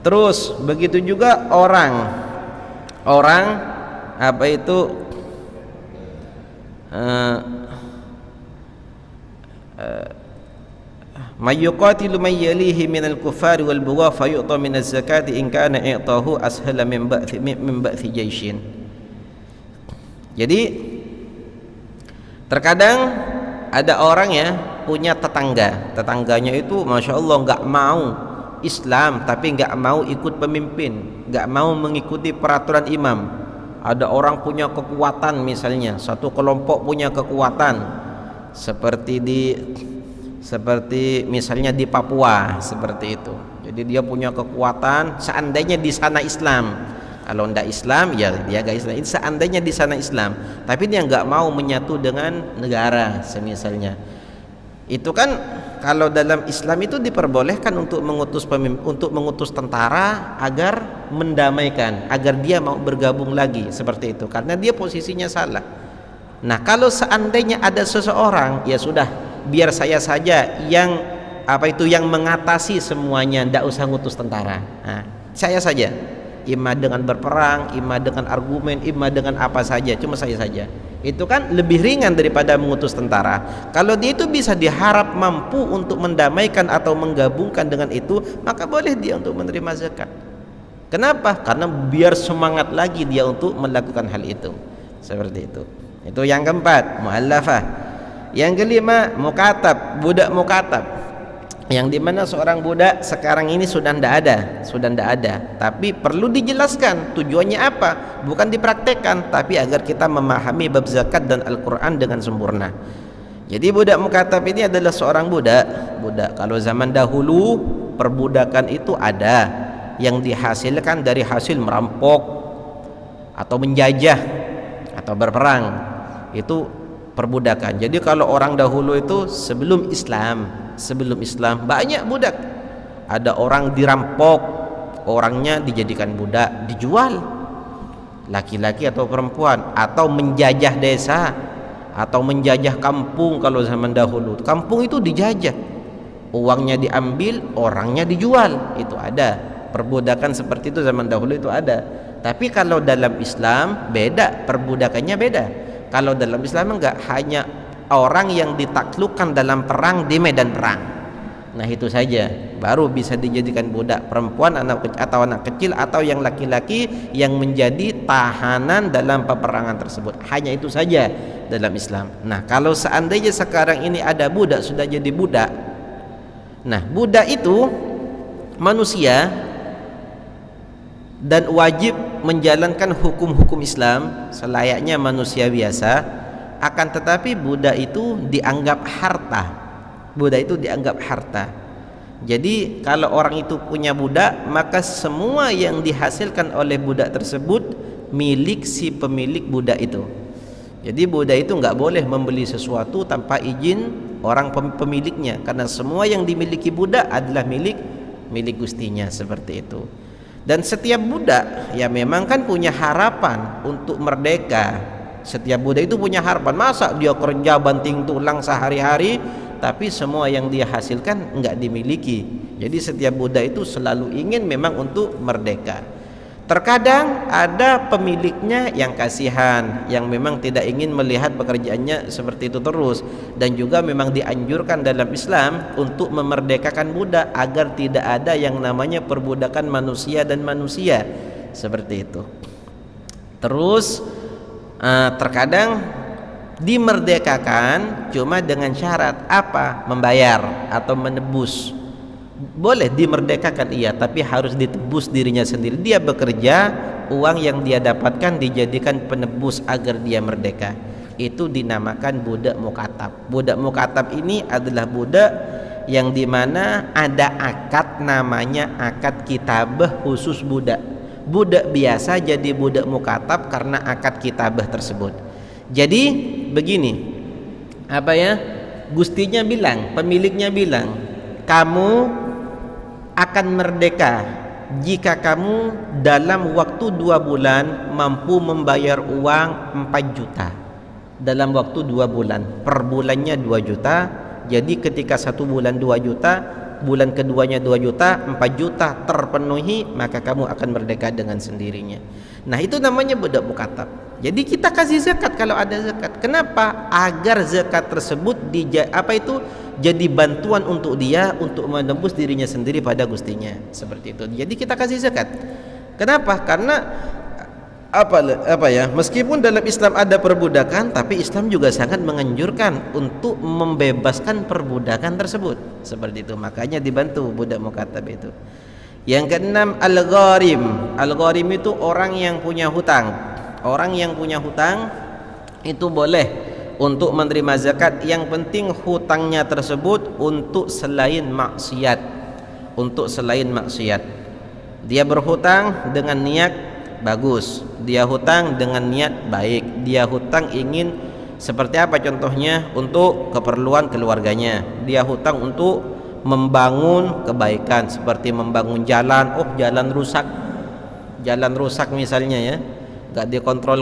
[SPEAKER 1] Terus begitu juga orang Mayyuqatilu man yalihi minal kufari wal bugha fayu'ta minaz zakati in kana i'tahu ashala min ba'thi jaishin. Jadi terkadang ada orang ya punya tetangganya itu masya Allah nggak mau Islam tapi nggak mau ikut pemimpin, nggak mau mengikuti peraturan imam. Ada orang punya kekuatan, misalnya satu kelompok punya kekuatan seperti misalnya di Papua seperti itu. Jadi dia punya kekuatan, seandainya di sana Islam, kalau ndak Islam ya dia gak Islam. Seandainya di sana Islam, tapi dia nggak mau menyatu dengan negara semisalnya. Itu kan kalau dalam Islam itu diperbolehkan untuk mengutus tentara agar mendamaikan, agar dia mau bergabung lagi seperti itu, karena dia posisinya salah. Nah, kalau seandainya ada seseorang, ya sudah, biar saya saja yang mengatasi semuanya, ndak usah ngutus tentara. Nah, saya saja, imma dengan berperang, imma dengan argumen, imma dengan apa saja, cuma saya saja. Itu kan lebih ringan daripada mengutus tentara. Kalau dia itu bisa diharap mampu untuk mendamaikan atau menggabungkan dengan itu, maka boleh dia untuk menerima zakat. Kenapa? Karena biar semangat lagi dia untuk melakukan hal itu. Seperti itu. Itu yang keempat, mu'allafah. Yang kelima, mukatab, budak mukatab, yang dimana seorang budak sekarang ini sudah ndak ada, tapi perlu dijelaskan tujuannya apa, bukan dipraktekkan, tapi agar kita memahami bab zakat dan Al-Quran dengan sempurna. Jadi budak mukatab ini adalah seorang budak. Kalau zaman dahulu perbudakan itu ada yang dihasilkan dari hasil merampok atau menjajah atau berperang, itu perbudakan. Jadi kalau orang dahulu itu sebelum Islam banyak budak. Ada orang dirampok, orangnya dijadikan budak, dijual, laki-laki atau perempuan, atau menjajah desa atau menjajah kampung. Kalau zaman dahulu kampung itu dijajah, uangnya diambil, orangnya dijual. Itu ada perbudakan seperti itu zaman dahulu, itu ada. Tapi kalau dalam Islam beda, perbudakannya beda. Kalau dalam Islam enggak, hanya orang yang ditaklukkan dalam perang di medan perang. Nah, itu saja baru bisa dijadikan budak, perempuan atau anak kecil atau yang laki-laki yang menjadi tahanan dalam peperangan tersebut. Hanya itu saja dalam Islam. Nah, kalau seandainya sekarang ini ada budak sudah jadi budak. Nah, budak itu manusia dan wajib menjalankan hukum-hukum Islam selayaknya manusia biasa. Akan tetapi budak itu dianggap harta. Jadi kalau orang itu punya budak, maka semua yang dihasilkan oleh budak tersebut milik si pemilik budak itu. Jadi budak itu nggak boleh membeli sesuatu tanpa izin orang pemiliknya, karena semua yang dimiliki budak adalah milik gustinya, seperti itu. Dan setiap budak ya memang kan punya harapan untuk merdeka. Setiap budak itu punya harapan. Masa dia kerja banting tulang sehari-hari tapi semua yang dia hasilkan enggak dimiliki. Jadi setiap budak itu selalu ingin memang untuk merdeka. Terkadang ada pemiliknya yang kasihan, yang memang tidak ingin melihat pekerjaannya seperti itu terus, dan juga memang dianjurkan dalam Islam untuk memerdekakan budak agar tidak ada yang namanya perbudakan manusia dan manusia, seperti itu. Terus terkadang dimerdekakan cuma dengan syarat apa? Membayar atau menebus. Boleh dimerdekakan iya, tapi harus ditebus dirinya sendiri. Dia bekerja, uang yang dia dapatkan dijadikan penebus agar dia merdeka. Itu dinamakan budak mukatab. Budak mukatab ini adalah budak yang dimana ada akad, namanya akad kitabah khusus budak. Budak biasa jadi budak mukatab karena akad kitabah tersebut. Jadi begini, gustinya bilang, pemiliknya bilang, kamu akan merdeka jika kamu dalam waktu 2 bulan mampu membayar uang 4 juta. Dalam waktu 2 bulan, per bulannya 2 juta. Jadi ketika 1 bulan 2 juta, bulan keduanya 2 juta, 4 juta terpenuhi, maka kamu akan merdeka dengan sendirinya. Nah, itu namanya budak mukatab. Jadi kita kasih zakat kalau ada zakat. Kenapa? Agar zakat tersebut jadi bantuan untuk dia untuk menembus dirinya sendiri pada gustinya. Seperti itu. Jadi kita kasih zakat. Kenapa? Karena meskipun dalam Islam ada perbudakan, tapi Islam juga sangat menganjurkan untuk membebaskan perbudakan tersebut. Seperti itu. Makanya dibantu budak mukatab itu. Yang keenam, al-gharim. Al-gharim itu orang yang punya hutang. Orang yang punya hutang itu boleh untuk menerima zakat. Yang penting hutangnya tersebut untuk selain maksiat. Untuk selain maksiat. Dia berhutang dengan niat bagus, dia hutang dengan niat baik, dia hutang ingin seperti apa contohnya, untuk keperluan keluarganya, dia hutang untuk membangun kebaikan seperti membangun jalan. Jalan rusak misalnya ya, gak dikontrol,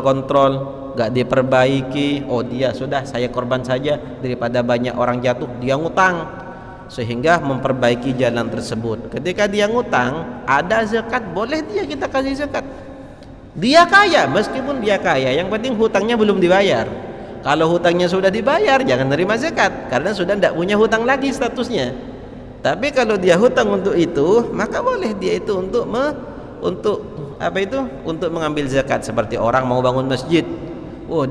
[SPEAKER 1] gak diperbaiki, dia sudah, saya korban saja daripada banyak orang jatuh. Dia ngutang sehingga memperbaiki jalan tersebut. Ketika dia ngutang, ada zakat, boleh kita kasih zakat. Dia kaya, meskipun dia kaya, yang penting hutangnya belum dibayar. Kalau hutangnya sudah dibayar, jangan terima zakat, karena sudah tidak punya hutang lagi statusnya. Tapi kalau dia hutang untuk itu, maka boleh dia itu untuk mengambil zakat. Seperti orang mau bangun masjid,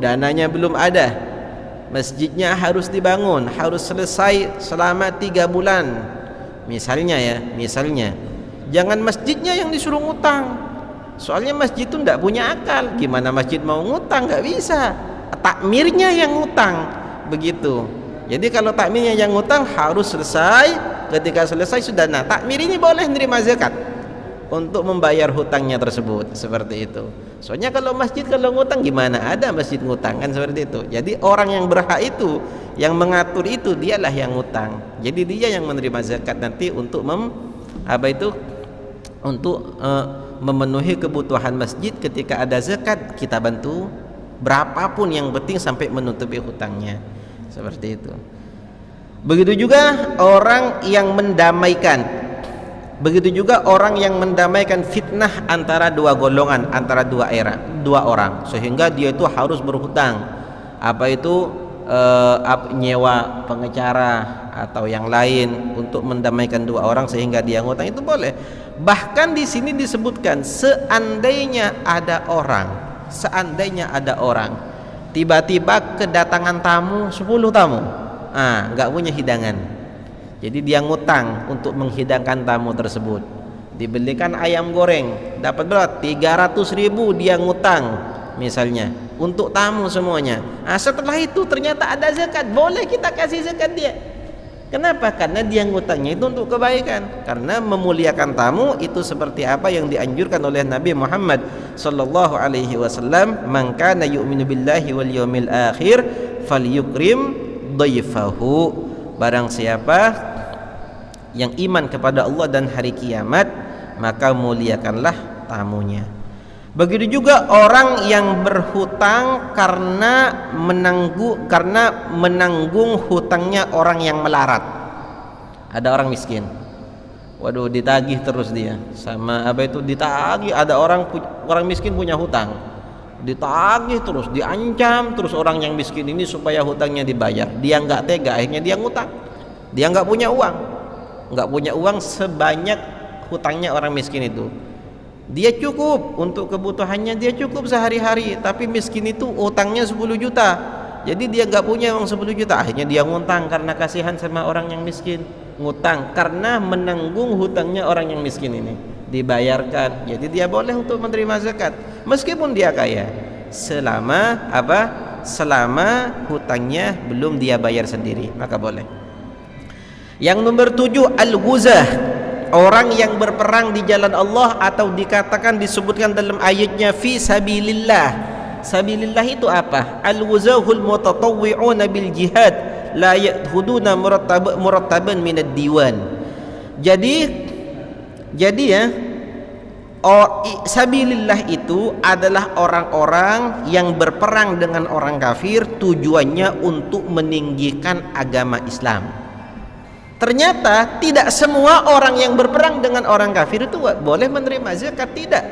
[SPEAKER 1] dananya belum ada, masjidnya harus dibangun, harus selesai selama 3 bulan misalnya. Jangan masjidnya yang disuruh ngutang. Soalnya masjid itu tidak punya akal. Gimana masjid mau ngutang? Nggak bisa. Takmirnya yang ngutang, begitu. Jadi kalau takmirnya yang ngutang harus selesai. Ketika selesai sudah, takmir ini boleh menerima zakat untuk membayar hutangnya tersebut. Seperti itu. Soalnya kalau masjid kalau ngutang, gimana ada masjid ngutang, kan seperti itu. Jadi orang yang berhak itu, yang mengatur itu, dialah yang ngutang. Jadi dia yang menerima zakat nanti untuk memenuhi kebutuhan masjid. Ketika ada zakat, kita bantu berapapun, yang penting sampai menutupi hutangnya. Seperti itu. Begitu juga orang yang mendamaikan. Begitu juga orang yang mendamaikan fitnah antara dua golongan, antara dua orang, sehingga dia itu harus berhutang. Nyewa pengacara atau yang lain untuk mendamaikan dua orang sehingga dia ngutang, itu boleh. Bahkan di sini disebutkan seandainya ada orang tiba-tiba kedatangan tamu 10 tamu, nggak punya hidangan, jadi dia ngutang untuk menghidangkan tamu tersebut. Dibelikan ayam goreng, dapat berapa? 300.000 dia ngutang misalnya untuk tamu semuanya. Setelah itu ternyata ada zakat, boleh kita kasih zakat dia. Kenapa? Karena dia ngutangnya itu untuk kebaikan. Karena memuliakan tamu itu seperti apa yang dianjurkan oleh Nabi Muhammad sallallahu alaihi wasallam, "Man kana yu'minu billahi wal yawmil akhir falyukrim dhaifahu." Barang siapa yang iman kepada Allah dan hari kiamat, maka muliakanlah tamunya. Begitu juga orang yang berhutang karena menanggung hutangnya orang yang melarat. Ada orang miskin, ditagih terus dia sama ditagih. Ada orang miskin punya hutang, ditagih terus, diancam terus orang yang miskin ini supaya hutangnya dibayar. Dia nggak tega, akhirnya dia ngutang. Dia nggak punya uang sebanyak hutangnya orang miskin itu. Dia cukup untuk kebutuhannya, dia cukup sehari-hari, tapi miskin itu utangnya 10 juta. Jadi dia gak punya uang 10 juta, akhirnya dia ngutang karena kasihan sama orang yang miskin. Ngutang karena menanggung hutangnya orang yang miskin ini, dibayarkan. Jadi dia boleh untuk menerima zakat meskipun dia kaya, selama hutangnya belum dia bayar sendiri, maka boleh. Yang nomor 7, al-ghuzah. Orang yang berperang di jalan Allah, atau disebutkan dalam ayatnya fi sabilillah. Sabilillah itu apa? Al-ghuzahul mutatawwi'una bil jihad la ya'khuduna murattaban minad diwan. Jadi sabilillah itu adalah orang-orang yang berperang dengan orang kafir, tujuannya untuk meninggikan agama Islam. Ternyata tidak semua orang yang berperang dengan orang kafir itu boleh menerima zakat, tidak.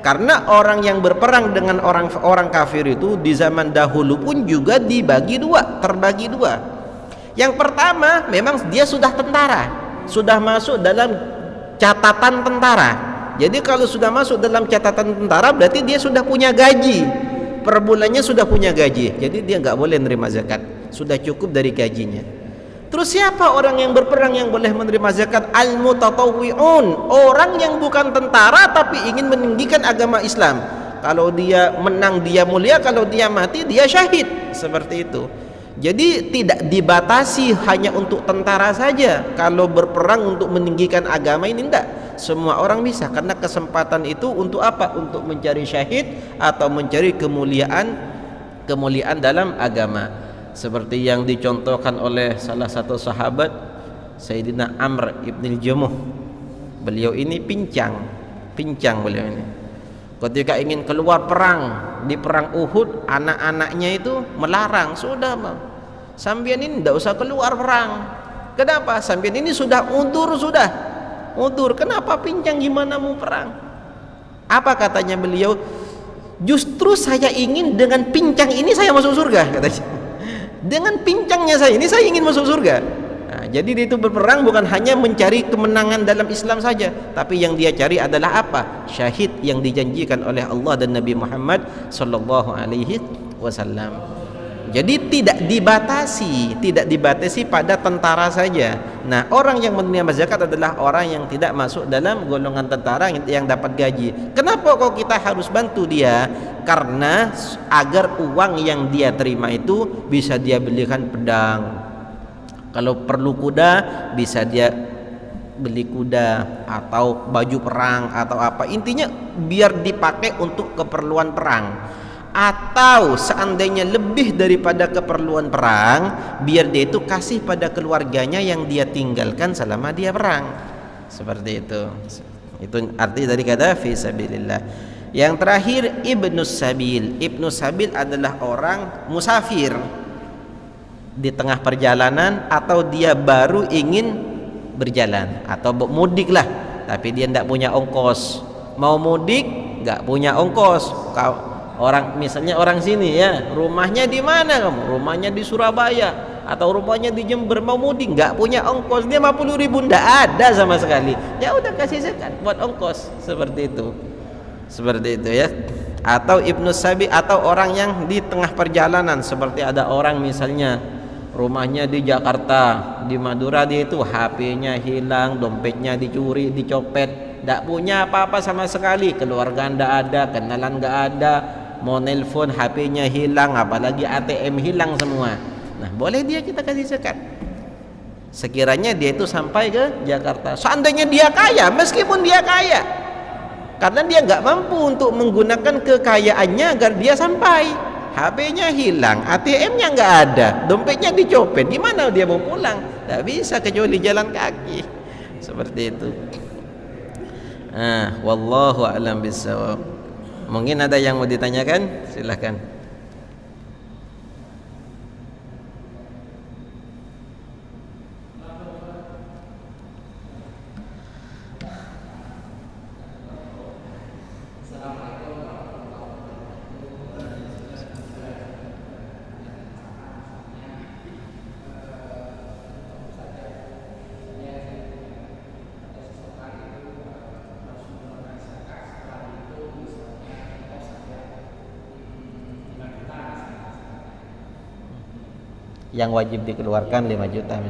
[SPEAKER 1] Karena orang yang berperang dengan orang kafir itu di zaman dahulu pun juga terbagi dua. Yang pertama, memang dia sudah tentara, sudah masuk dalam catatan tentara. Jadi kalau sudah masuk dalam catatan tentara berarti dia sudah punya gaji, per bulannya sudah punya gaji. Jadi dia nggak boleh menerima zakat, sudah cukup dari gajinya. Terus siapa orang yang berperang yang boleh menerima zakat? Al-mutatawwi'un, orang yang bukan tentara tapi ingin meninggikan agama Islam. Kalau dia menang dia mulia, kalau dia mati dia syahid, seperti itu. Jadi tidak dibatasi hanya untuk tentara saja. Kalau berperang untuk meninggikan agama ini tidak, semua orang bisa, karena kesempatan itu untuk apa? Untuk mencari syahid atau mencari kemuliaan dalam agama. Seperti yang dicontohkan oleh salah satu sahabat, Sayyidina Amr ibn al-Jamuh. Beliau ini pincang beliau ini. Ketika ingin keluar perang di perang Uhud, anak-anaknya itu melarang, sudah bang, sambian ini tidak usah keluar perang. Kenapa? Sambian ini sudah udur, kenapa pincang, gimana mau perang? Apa katanya beliau? Justru saya ingin dengan pincang ini saya masuk surga, katanya. Dengan pincangnya saya ini saya ingin masuk surga. Nah, jadi dia itu berperang bukan hanya mencari kemenangan dalam Islam saja, tapi yang dia cari adalah apa? Syahid yang dijanjikan oleh Allah dan Nabi Muhammad sallallahu alaihi wasallam. Jadi tidak dibatasi pada tentara saja. Nah, orang yang menerima zakat adalah orang yang tidak masuk dalam golongan tentara yang dapat gaji. Kenapa kok kita harus bantu dia? Karena agar uang yang dia terima itu bisa dia belikan pedang. Kalau perlu kuda, bisa dia beli kuda atau baju perang atau apa. Intinya biar dipakai untuk keperluan perang. Atau seandainya lebih daripada keperluan perang, biar dia itu kasih pada keluarganya yang dia tinggalkan selama dia perang. Seperti itu. Itu arti dari kata fi sabilillah. Yang terakhir Ibnus Sabil adalah orang musafir di tengah perjalanan, atau dia baru ingin berjalan atau mudik lah, tapi dia tidak punya ongkos. Mau mudik nggak punya ongkos. Orang misalnya orang sini ya, rumahnya di mana kamu? Rumahnya di Surabaya atau rumahnya di Jember, mau mudik nggak punya ongkos, dia 50.000 ndak ada sama sekali. Ya udah kasih zakat buat ongkos, seperti itu ya. Atau Ibnu Sabi, atau orang yang di tengah perjalanan, seperti ada orang misalnya rumahnya di Jakarta, di Madura, dia itu HP-nya hilang, dompetnya dicuri, dicopet, ndak punya apa-apa sama sekali, keluarga ndak ada, kenalan nggak ada, mau nelpon HP-nya hilang, apalagi ATM hilang semua. Nah, boleh kita kasih zakat sekiranya dia itu sampai ke Jakarta. Seandainya dia kaya, meskipun dia kaya, karena dia nggak mampu untuk menggunakan kekayaannya agar dia sampai, HP-nya hilang, ATM-nya nggak ada, dompetnya dicopet, gimana dia mau pulang? Nggak bisa kecuali jalan kaki, seperti itu. Wallahu a'lam bishawab. Mungkin ada yang mau ditanyakan, silahkan. Yang wajib dikeluarkan 5 juta.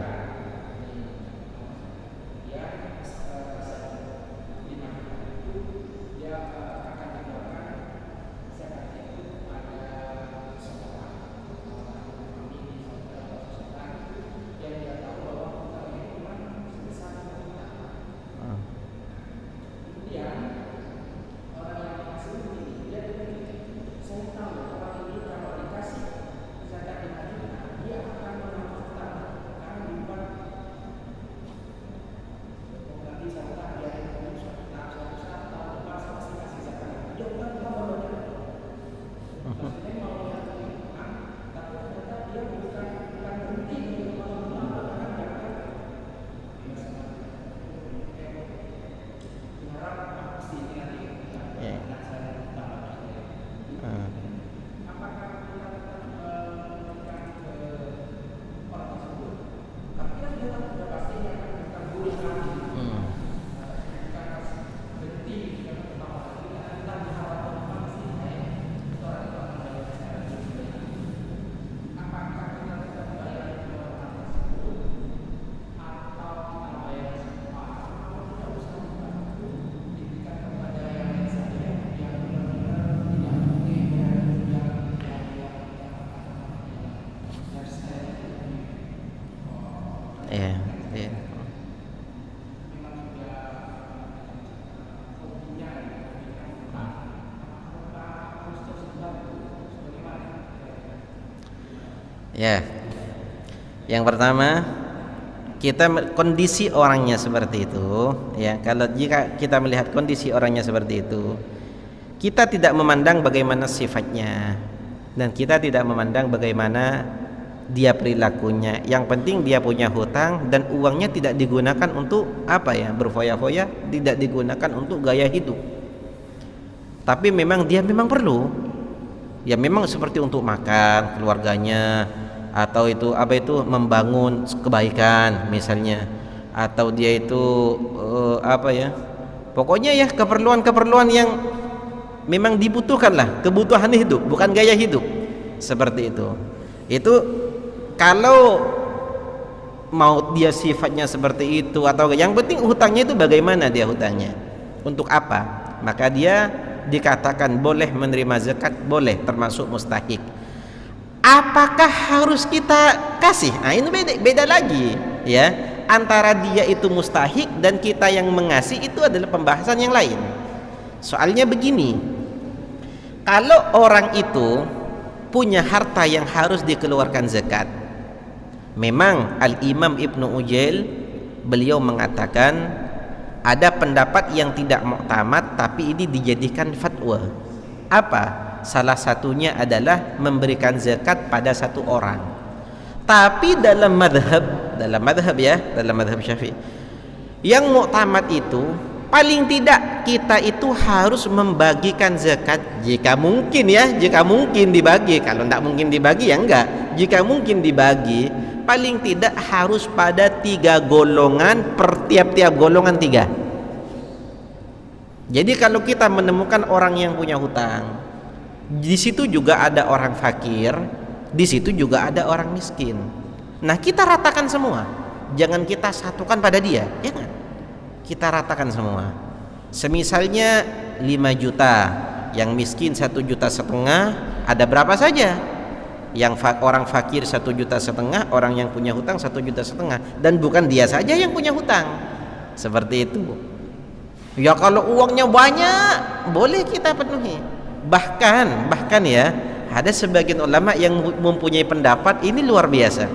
[SPEAKER 1] Ya, yang pertama kondisi orangnya seperti itu. Ya, kalau jika kita melihat kondisi orangnya seperti itu, kita tidak memandang bagaimana sifatnya dan kita tidak memandang bagaimana dia perilakunya. Yang penting dia punya hutang dan uangnya tidak digunakan untuk apa ya, berfoya-foya, tidak digunakan untuk gaya hidup. Tapi memang dia memang perlu. Ya memang seperti untuk makan keluarganya, atau itu apa itu membangun kebaikan misalnya, atau dia itu apa ya, pokoknya ya keperluan-keperluan yang memang dibutuhkan lah, kebutuhan hidup, bukan gaya hidup seperti itu. Itu kalau mau dia sifatnya seperti itu, atau yang penting hutangnya itu bagaimana dia hutangnya, untuk apa, maka dia dikatakan boleh menerima zakat, boleh, termasuk mustahik. Apakah harus kita kasih? Nah ini beda lagi ya, antara dia itu mustahik dan kita yang mengasih, itu adalah pembahasan yang lain. Soalnya begini, kalau orang itu punya harta yang harus dikeluarkan zakat, memang Al-Imam Ibnu Ujail beliau mengatakan ada pendapat yang tidak muktamad tapi ini dijadikan fatwa. Apa? Salah satunya adalah memberikan zakat pada satu orang. Tapi dalam madhab ya, dalam madhab Syafi'i, yang muktamad itu paling tidak kita itu harus membagikan zakat jika mungkin ya, jika mungkin dibagi. Kalau tidak mungkin dibagi ya enggak. Jika mungkin dibagi, paling tidak harus pada 3 golongan, per tiap-tiap golongan 3. Jadi kalau kita menemukan orang yang punya hutang, di situ juga ada orang fakir, di situ juga ada orang miskin. Nah kita ratakan semua, jangan kita satukan pada dia, jangan. Kita ratakan semua. Semisalnya 5 juta, yang miskin 1,5 juta, ada berapa saja? Yang orang fakir 1,5 juta, orang yang punya hutang 1,5 juta, dan bukan dia saja yang punya hutang. Seperti itu. Ya kalau uangnya banyak, boleh kita penuhi. Bahkan ya, ada sebagian ulama yang mempunyai pendapat ini luar biasa.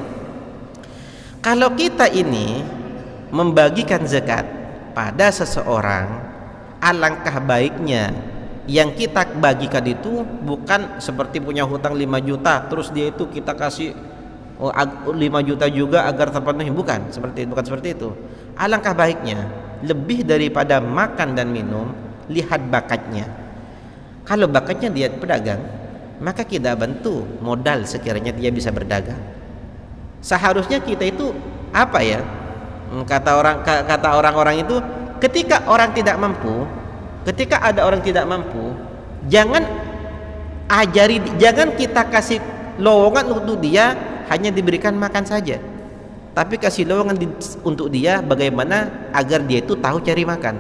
[SPEAKER 1] Kalau kita ini membagikan zakat pada seseorang, alangkah baiknya yang kita bagikan itu bukan seperti punya hutang 5 juta terus dia itu kita kasih 5 juta juga agar terpenuhi, bukan seperti itu. Alangkah baiknya, lebih daripada makan dan minum, lihat bakatnya. Kalau bakatnya dia pedagang, maka kita bantu modal sekiranya dia bisa berdagang. Seharusnya kita itu apa ya, kata orang-orang itu, ketika orang tidak mampu, ketika ada orang tidak mampu, jangan kita kasih lowongan untuk dia hanya diberikan makan saja, tapi kasih lowongan untuk dia bagaimana agar dia itu tahu cari makan.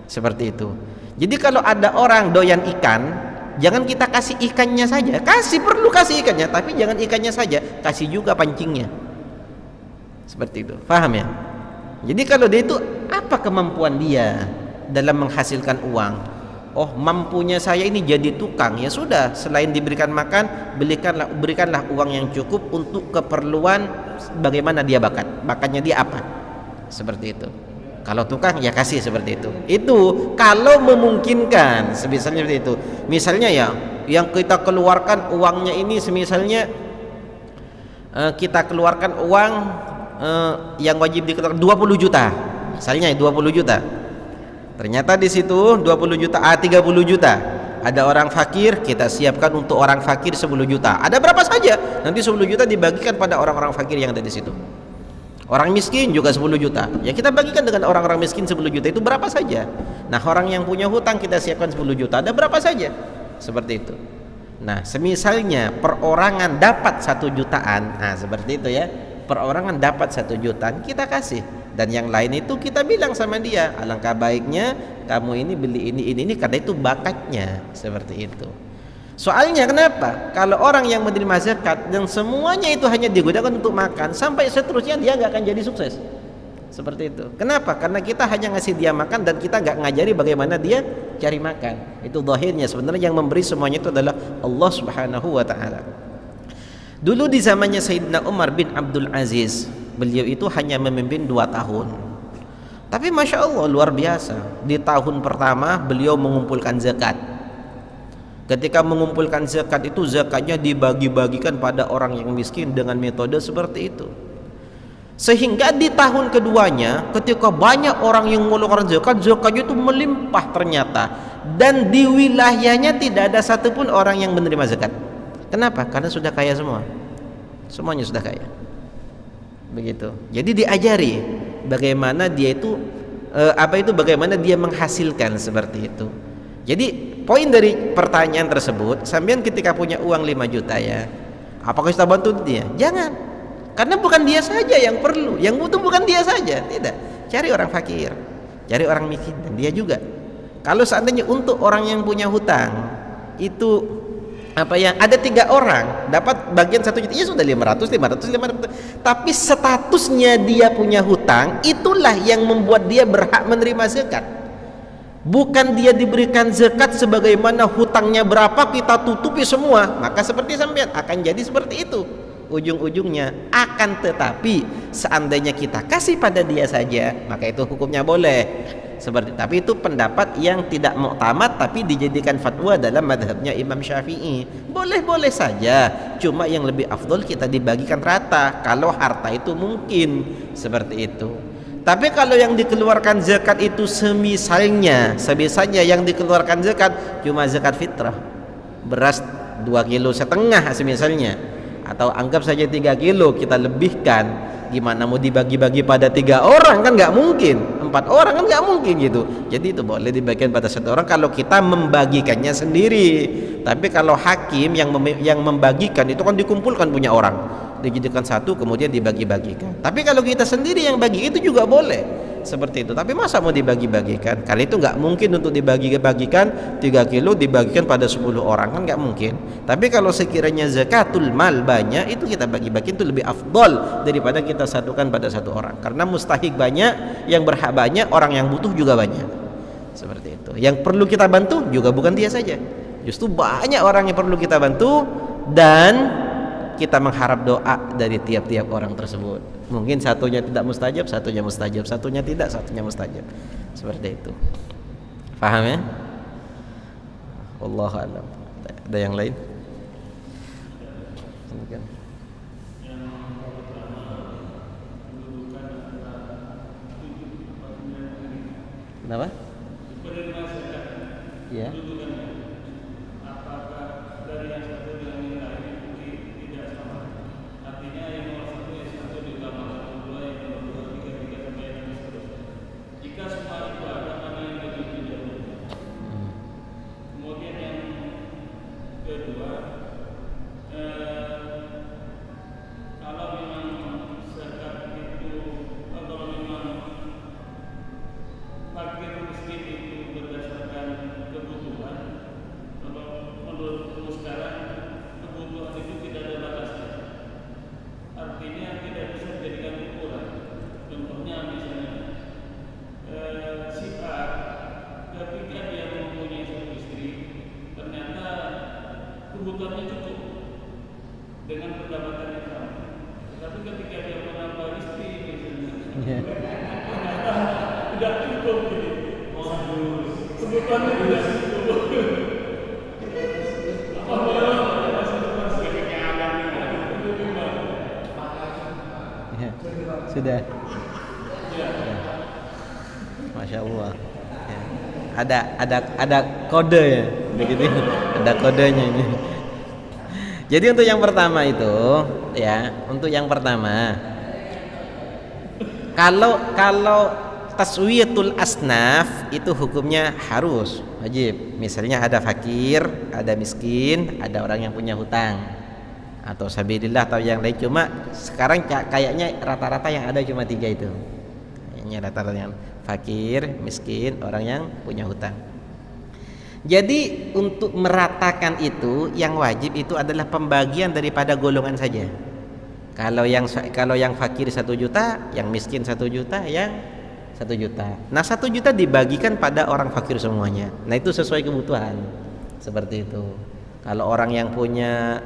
[SPEAKER 1] Seperti itu. Jadi kalau ada orang doyan ikan, jangan kita kasih ikannya saja, perlu kasih ikannya, tapi jangan ikannya saja, kasih juga pancingnya. Seperti itu, paham ya? Jadi kalau dia itu apa kemampuan dia dalam menghasilkan uang? Oh, mampunya saya ini jadi tukang, ya sudah, selain diberikan makan, berikanlah uang yang cukup untuk keperluan bagaimana dia bakatnya dia apa. Seperti itu. Kalau tukang ya kasih seperti itu. Itu kalau memungkinkan, misalnya seperti itu. Misalnya ya, yang kita keluarkan uangnya ini semisalnya kita keluarkan uang yang wajib dikeluarkan 20 juta. Misalnya 20 juta. Ternyata di situ 20 juta, 30 juta. Ada orang fakir, kita siapkan untuk orang fakir 10 juta. Ada berapa saja? Nanti 10 juta dibagikan pada orang-orang fakir yang ada di situ. Orang miskin juga 10 juta. Ya kita bagikan dengan orang-orang miskin 10 juta itu berapa saja. Nah, orang yang punya hutang kita siapkan 10 juta. Ada berapa saja? Seperti itu. Nah, semisalnya perorangan dapat 1 jutaan. Nah, seperti itu ya. Perorangan dapat 1 jutaan, kita kasih. Dan yang lain itu kita bilang sama dia, alangkah baiknya kamu ini beli ini karena itu bakatnya. Seperti itu. Soalnya kenapa? Kalau orang yang menerima zakat dan semuanya itu hanya digunakan untuk makan sampai seterusnya, dia nggak akan jadi sukses. Seperti itu. Kenapa? Karena kita hanya ngasih dia makan dan kita nggak ngajari bagaimana dia cari makan. Itu zahirnya. Sebenarnya yang memberi semuanya itu adalah Allah Subhanahu wa taala. Dulu di zamannya Sayyidina Umar bin Abdul Aziz, beliau itu hanya memimpin 2 tahun. Tapi Masya Allah luar biasa. Di tahun pertama beliau mengumpulkan zakat. Ketika mengumpulkan zakat itu, zakatnya dibagi-bagikan pada orang yang miskin dengan metode seperti itu. Sehingga di tahun keduanya, ketika banyak orang yang mengeluarkan zakat, zakatnya itu melimpah ternyata. Dan di wilayahnya tidak ada satupun orang yang menerima zakat. Kenapa? Karena sudah kaya semua. Semuanya sudah kaya. Begitu. Jadi diajari bagaimana dia itu bagaimana dia menghasilkan seperti itu. Jadi poin dari pertanyaan tersebut, sampean ketika punya uang 5 juta ya, apakah kita bantu dia? Jangan. Karena bukan dia saja yang perlu, yang butuh bukan dia saja, tidak. Cari orang fakir, cari orang miskin, dan dia juga. Kalau seandainya untuk orang yang punya hutang itu ada 3 orang dapat bagian 1 juta, ya sudah 500. Tapi statusnya dia punya hutang, itulah yang membuat dia berhak menerima zakat. Bukan dia diberikan zakat sebagaimana hutangnya berapa kita tutupi semua, maka seperti sampean akan jadi seperti itu ujung-ujungnya. Akan tetapi seandainya kita kasih pada dia saja, maka itu hukumnya boleh. Tapi itu pendapat yang tidak muktamad, tapi dijadikan fatwa dalam madhabnya Imam Syafi'i. Boleh-boleh saja, cuma yang lebih afdol kita dibagikan rata kalau harta itu mungkin seperti itu. Tapi kalau yang dikeluarkan zakat itu sebisanya yang dikeluarkan zakat cuma zakat fitrah, beras 2,5 kilo semisalnya, atau anggap saja 3 kilo kita lebihkan, gimana mau dibagi-bagi pada 3 orang, kan nggak mungkin, 4 orang kan nggak mungkin gitu. Jadi itu boleh dibagikan pada 1 orang kalau kita membagikannya sendiri. Tapi kalau hakim yang membagikan itu kan dikumpulkan punya orang, dijadikan 1 kemudian dibagi-bagikan. Tapi kalau kita sendiri yang bagi itu juga boleh seperti itu. Tapi masa mau dibagi-bagikan? Karena itu nggak mungkin untuk dibagi-bagikan 3 kilo dibagikan pada 10 orang, kan nggak mungkin. Tapi kalau sekiranya zakatul mal banyak, itu kita bagi-bagi itu lebih afdol daripada kita satukan pada 1 orang. Karena mustahik banyak, yang berhak banyak, orang yang butuh juga banyak. Seperti itu. Yang perlu kita bantu juga bukan dia saja, justru banyak orang yang perlu kita bantu, dan kita mengharap doa dari tiap-tiap orang tersebut. Mungkin satunya tidak mustajab, satunya mustajab, satunya tidak, satunya mustajab. Seperti itu. Paham ya? Wallahu a'lam. Ada yang lain? Kenapa? Ya.
[SPEAKER 2] kebutuhannya cukup dengan pendapatan yang sama. Tapi ketika dia menambah istri misalnya, tidak cukup jadi, kebutuhannya tidak cukup.
[SPEAKER 1] Sudah. Ya. Masya Allah. Ya. Ada kode ya, begitu. Ada kodenya ini. Jadi untuk yang pertama itu, ya, untuk yang pertama, kalau taswiyatul asnaf itu hukumnya harus wajib. Misalnya ada fakir, ada miskin, ada orang yang punya hutang, atau sabilillah atau yang lain. Cuma sekarang kayaknya rata-rata yang ada cuma 3 itu. Kayaknya rata-rata yang fakir, miskin, orang yang punya hutang. Jadi untuk meratakan itu yang wajib itu adalah pembagian daripada golongan saja. Kalau yang fakir 1 juta, yang miskin 1 juta, yang 1 juta. Nah 1 juta dibagikan pada orang fakir semuanya. Nah itu sesuai kebutuhan. Seperti itu. Kalau orang yang punya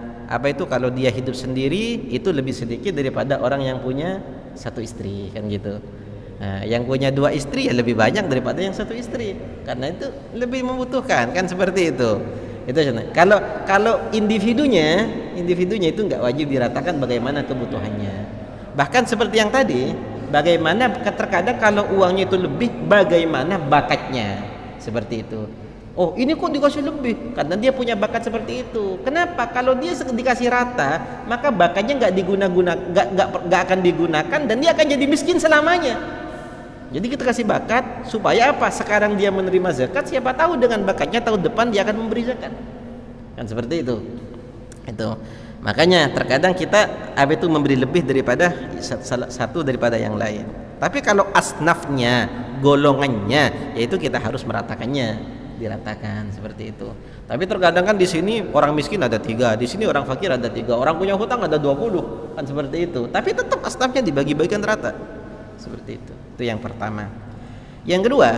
[SPEAKER 1] kalau dia hidup sendiri itu lebih sedikit daripada orang yang punya satu istri, kan gitu. Nah, yang punya dua istri ya lebih banyak daripada yang satu istri, karena itu lebih membutuhkan, kan seperti itu. Itu kalau individunya itu nggak wajib diratakan bagaimana kebutuhannya. Bahkan seperti yang tadi, bagaimana terkadang kalau uangnya itu lebih, bagaimana bakatnya, seperti itu. Oh, ini kok dikasih lebih karena dia punya bakat seperti itu. Kenapa? Kalau dia dikasih rata, maka bakatnya nggak akan digunakan dan dia akan jadi miskin selamanya. Jadi kita kasih bakat supaya apa? Sekarang dia menerima zakat, siapa tahu dengan bakatnya tahun depan dia akan memberi zakat. Kan seperti itu. Itu. Makanya terkadang kita itu memberi lebih daripada satu daripada yang lain. Tapi kalau asnafnya, golongannya, yaitu kita harus meratakannya, diratakan seperti itu. Tapi terkadang kan di sini orang miskin ada 3, di sini orang fakir ada 3, orang punya hutang ada 20, kan seperti itu. Tapi tetap asnafnya dibagi-bagikan rata. Seperti itu. Itu yang pertama. Yang kedua,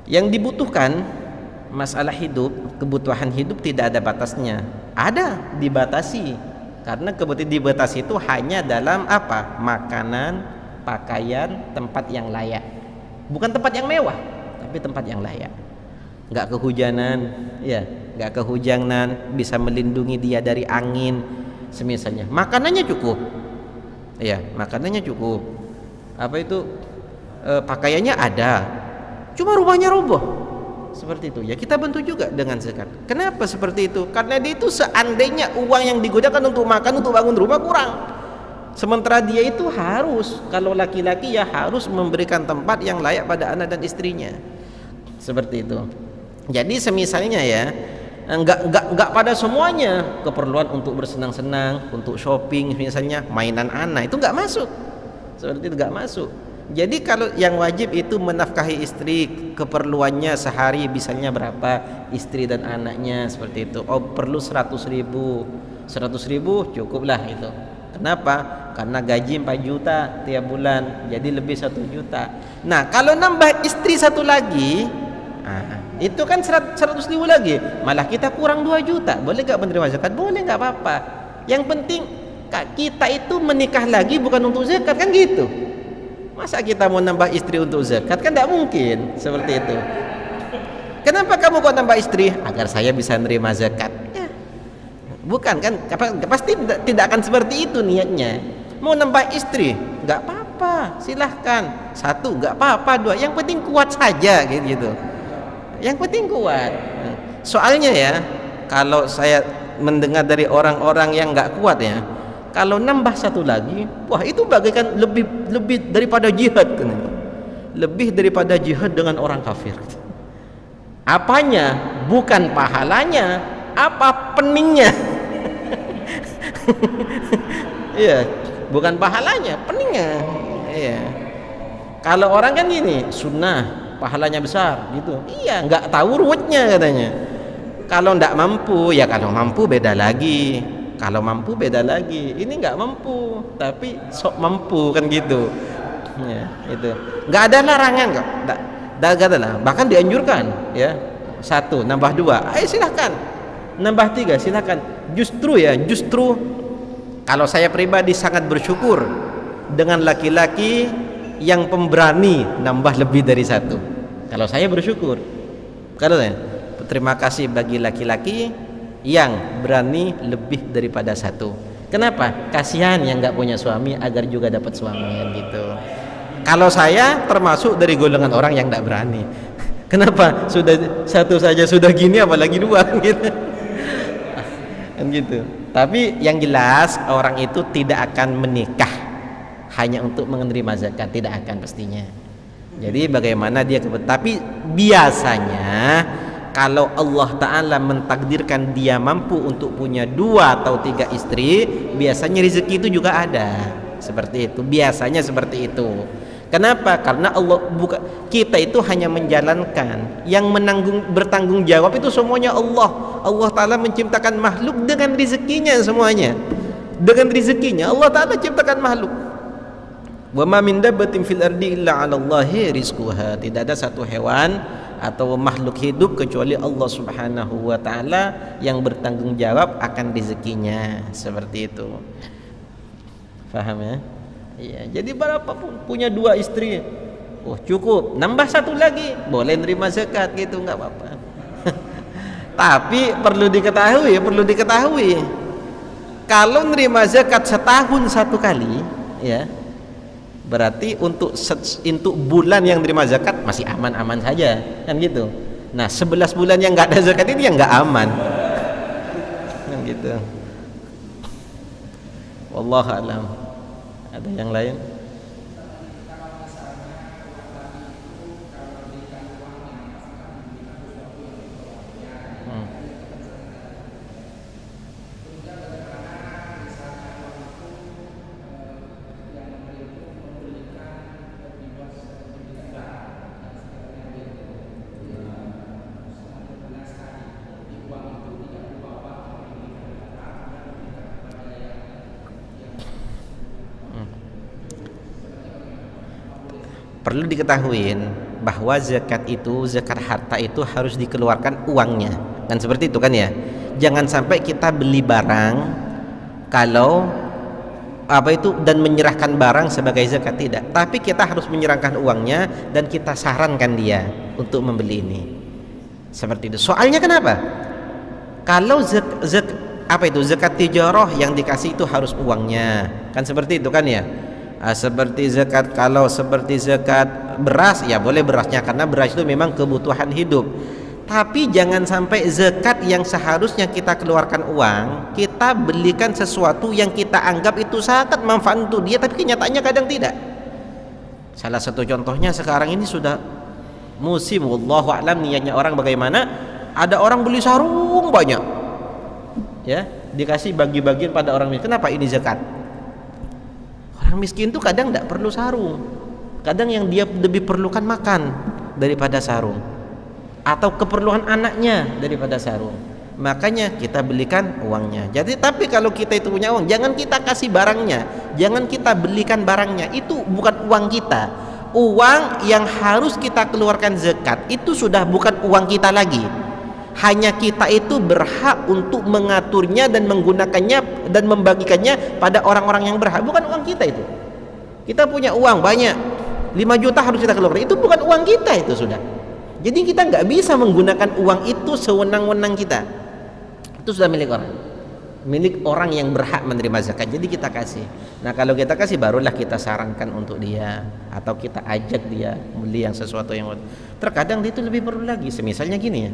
[SPEAKER 1] yang dibutuhkan masalah hidup, kebutuhan hidup tidak ada batasnya. Ada, dibatasi. Karena kebutuhan dibatasi itu hanya dalam apa? Makanan, pakaian, tempat yang layak. Bukan tempat yang mewah, tapi tempat yang layak. Nggak kehujanan, ya, nggak kehujanan, bisa melindungi dia dari angin, semisalnya. Makanannya cukup, ya, makanannya cukup. Pakaiannya ada, cuma rumahnya roboh, seperti itu. Ya kita bantu juga dengan zakat. Kenapa seperti itu? Karena dia itu seandainya uang yang digunakan untuk makan, untuk bangun rumah kurang. Sementara dia itu harus, kalau laki-laki ya harus memberikan tempat yang layak pada anak dan istrinya. Seperti itu. Jadi semisalnya ya, enggak pada semuanya keperluan untuk bersenang-senang, untuk shopping misalnya, mainan anak itu enggak masuk. Seperti itu enggak masuk. Jadi kalau yang wajib itu menafkahi istri, keperluannya sehari misalnya berapa, istri dan anaknya, seperti itu. Oh, perlu 100.000 cukuplah itu. Kenapa? Karena gaji 4 juta tiap bulan, jadi lebih 1 juta. Nah, kalau nambah istri satu lagi, itu kan 100.000 lagi, malah kita kurang 2 juta. Boleh gak menerima zakat? Boleh, gak apa-apa. Yang penting kita itu menikah lagi bukan untuk zakat, kan gitu. Masa kita mau nambah istri untuk zakat? Kan tidak mungkin seperti itu. Kenapa kamu kok nambah istri? Agar saya bisa menerima zakat. Ya. Bukan kan? Pasti tidak akan seperti itu niatnya. Mau nambah istri, nggak apa-apa, silahkan. 1, nggak apa-apa. 2, yang penting kuat saja, gitu. Yang penting kuat. Soalnya ya, kalau saya mendengar dari orang-orang yang nggak kuat ya, kalau nambah 1 lagi, wah itu bagaikan lebih daripada jihad, lebih daripada jihad dengan orang kafir. Apanya? Bukan pahalanya, apa peningnya? Iya, bukan pahalanya, peningnya. Iya. Kalau orang kan gini, sunnah, pahalanya besar, gitu. Iya, nggak tahu ruwetnya katanya. Kalau nggak mampu, ya kalau mampu beda lagi. Kalau mampu beda lagi. Ini nggak mampu, tapi sok mampu, kan gitu. Ya, itu. Nggak ada larangan kok. Nggak ada lah. Bahkan dianjurkan, ya. 1 nambah 2, ayo silahkan. Nambah 3 silahkan. Justru kalau saya pribadi sangat bersyukur dengan laki-laki yang pemberani nambah lebih dari 1. Kalau saya bersyukur. Kalau saya terima kasih bagi laki-laki yang berani lebih daripada 1. Kenapa? Kasihan yang nggak punya suami agar juga dapat suami, gitu. Kalau saya termasuk dari golongan orang yang nggak berani. Kenapa? Sudah 1 saja sudah gini, apalagi 2, gitu. Kan gitu. Tapi yang jelas orang itu tidak akan menikah hanya untuk menerima zakat, tidak akan pastinya. Jadi bagaimana dia tapi biasanya kalau Allah Ta'ala mentakdirkan dia mampu untuk punya 2 atau 3 istri, biasanya rezeki itu juga ada. Seperti itu, biasanya seperti itu. Kenapa? Karena kita itu hanya menjalankan. Yang bertanggung jawab itu semuanya Allah. Allah Ta'ala menciptakan makhluk dengan rezekinya semuanya. Dengan rezekinya Allah Ta'ala ciptakan makhluk. Wa ma min dabbatin fil ardi illa 'ala Allahi rizquha. Tidak ada satu hewan atau makhluk hidup kecuali Allah Subhanahu wa taala yang bertanggung jawab akan rezekinya. Seperti itu. Paham ya? Iya, jadi berapapun punya 2 istri, oh cukup, nambah 1 lagi, boleh nerima zakat gitu, nggak apa-apa. Tapi perlu diketahui, kalau nerima zakat setahun 1 kali, ya, berarti untuk bulan yang nerima zakat masih aman-aman saja, kan gitu. Nah, 11 bulan yang nggak ada zakat ini yang nggak aman, kan gitu. Wallahu a'lam. Ada yang lain? Perlu diketahui bahwa zakat harta itu harus dikeluarkan uangnya, kan seperti itu kan ya. Jangan sampai kita beli barang kalau dan menyerahkan barang sebagai zakat, tidak. Tapi kita harus menyerahkan uangnya dan kita sarankan dia untuk membeli ini. Seperti itu. Soalnya kenapa? Kalau zakat tijarah yang dikasih itu harus uangnya, kan seperti itu kan ya. Seperti zakat, kalau seperti zakat beras ya boleh berasnya karena beras itu memang kebutuhan hidup. Tapi jangan sampai zakat yang seharusnya kita keluarkan uang, kita belikan sesuatu yang kita anggap itu sangat manfaat untuk dia, tapi kenyataannya kadang tidak. Salah satu contohnya sekarang ini sudah musim, wallahu a'lam niatnya orang bagaimana. Ada orang beli sarung banyak, ya, dikasih bagi-bagian pada orang miskin. Kenapa ini zakat? Orang miskin itu kadang tidak perlu sarung, kadang yang dia lebih perlukan makan daripada sarung, atau keperluan anaknya daripada sarung. Makanya kita belikan uangnya. Jadi tapi kalau kita itu punya uang, jangan kita kasih barangnya, jangan kita belikan barangnya. Itu bukan uang kita. Uang yang harus kita keluarkan zakat itu sudah bukan uang kita lagi. Hanya kita itu berhak untuk mengaturnya dan menggunakannya dan membagikannya pada orang-orang yang berhak. Bukan uang kita itu. Kita punya uang banyak, 5 juta harus kita keluarkan. Itu bukan uang kita itu sudah. Jadi kita nggak bisa menggunakan uang itu sewenang-wenang kita. Itu sudah milik orang yang berhak menerima zakat. Jadi kita kasih. Nah kalau kita kasih barulah kita sarankan untuk dia, atau kita ajak dia beli yang sesuatu yang terkadang dia itu lebih perlu lagi. Semisalnya gini ya,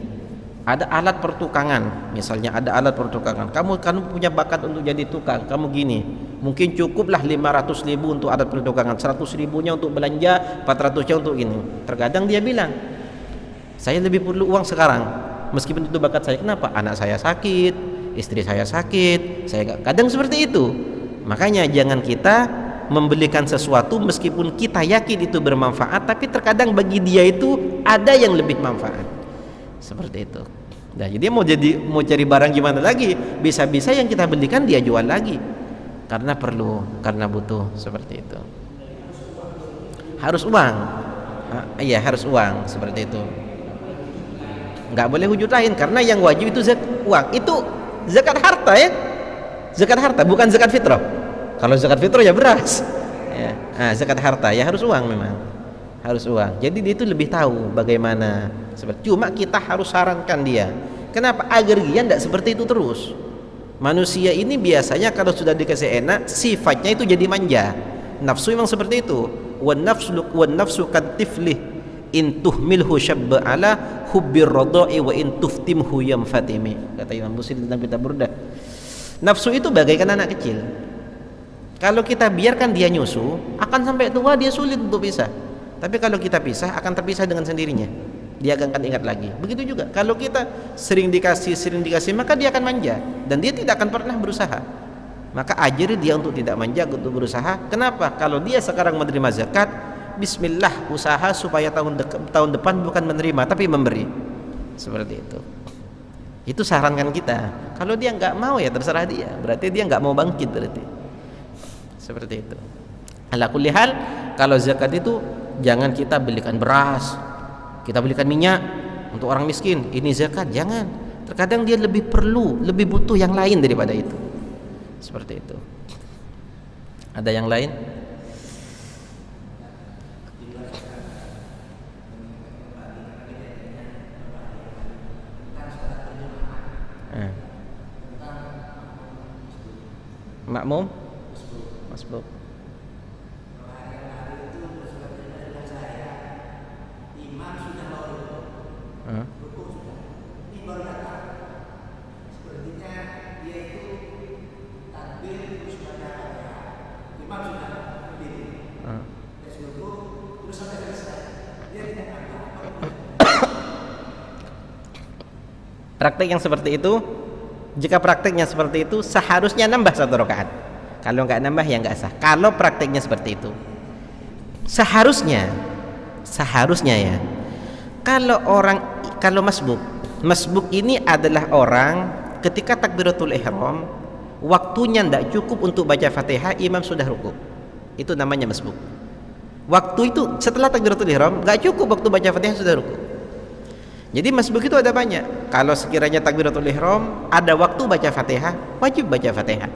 [SPEAKER 1] ada alat pertukangan, misalnya ada alat pertukangan, kamu punya bakat untuk jadi tukang, kamu gini, mungkin cukuplah 500 ribu untuk alat pertukangan, 100 ribunya untuk belanja, 400 nya untuk gini. Terkadang dia bilang, saya lebih perlu uang sekarang, meskipun itu bakat saya. Kenapa? Anak saya sakit, istri saya sakit, saya gak. Kadang seperti itu. Makanya jangan kita membelikan sesuatu meskipun kita yakin itu bermanfaat, tapi terkadang bagi dia itu ada yang lebih manfaat. Seperti itu. Nah, jadi mau cari barang gimana lagi? Bisa-bisa yang kita belikan dia jual lagi. Karena perlu, karena butuh, seperti itu. Harus uang. Iya, harus uang, seperti itu. Nggak boleh wujud lain, karena yang wajib itu uang. Itu zakat harta ya. Zakat harta, bukan zakat fitrah. Kalau zakat fitrah ya beras. Ya. Nah, zakat harta ya harus uang memang. Harus uang. Jadi dia itu lebih tahu bagaimana. Cuma kita harus sarankan dia. Kenapa? Agar dia tidak seperti itu terus. Manusia ini biasanya kalau sudah dikasih enak, sifatnya itu jadi manja. Nafsu memang seperti itu. Wan nafsu katiflih in tuhmilhu syabba ala hubbir radha'i wa in tuftimhu yamfatimi. Kata Imam Busiri dalam kitab Burdah. Nafsu itu bagaikan anak kecil. Kalau kita biarkan dia nyusu, akan sampai tua dia sulit untuk pisah. Tapi kalau kita pisah, akan terpisah dengan sendirinya. Dia akan ingat lagi. Begitu juga kalau kita sering dikasih, maka dia akan manja dan dia tidak akan pernah berusaha. Maka ajari dia untuk tidak manja, untuk berusaha. Kenapa? Kalau dia sekarang menerima zakat, bismillah, usaha supaya tahun depan bukan menerima tapi memberi. Seperti itu. Itu sarankan kita. Kalau dia nggak mau ya terserah dia. Berarti dia nggak mau bangkit berarti. Seperti itu. Ala kulli hal, kalau zakat itu jangan kita belikan beras, kita belikan minyak untuk orang miskin, ini zakat. Jangan. Terkadang dia lebih perlu, lebih butuh yang lain daripada itu. Seperti itu. Ada yang lain? Makmum? Masbuk. Praktek yang seperti itu, jika prakteknya seperti itu, seharusnya nambah 1 rakaat. Kalau nggak nambah ya nggak sah. Kalau prakteknya seperti itu, seharusnya ya. Kalau masbuk ini adalah orang ketika takbiratul ihram, waktunya nggak cukup untuk baca Fatihah, imam sudah rukuk. Itu namanya masbuk. Waktu itu setelah takbiratul ihram nggak cukup waktu baca Fatihah, sudah rukuk. Jadi masbuk itu ada banyak. Kalau sekiranya takbiratul ihram ada waktu baca Fatihah, wajib baca Fatihah.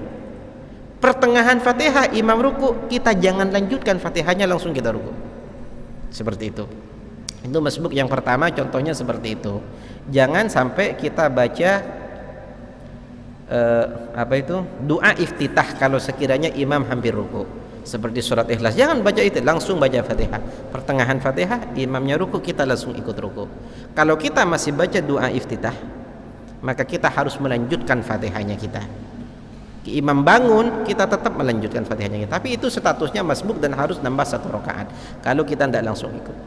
[SPEAKER 1] Pertengahan Fatihah imam ruku, kita jangan lanjutkan Fatihahnya, langsung kita ruku. Seperti itu. Itu masbuk yang pertama, contohnya seperti itu. Jangan sampai kita baca doa iftitah kalau sekiranya imam hampir ruku. Seperti surat Ikhlas, jangan baca itu, langsung baca Fatihah. Pertengahan Fatihah imamnya ruku, kita langsung ikut ruku. Kalau kita masih baca doa iftitah, maka kita harus melanjutkan Fatihahnya kita. Imam bangun, kita tetap melanjutkan Fatihahnya kita. Tapi itu statusnya masbuk dan harus nambah 1 rakaat. Kalau kita tidak langsung ikut.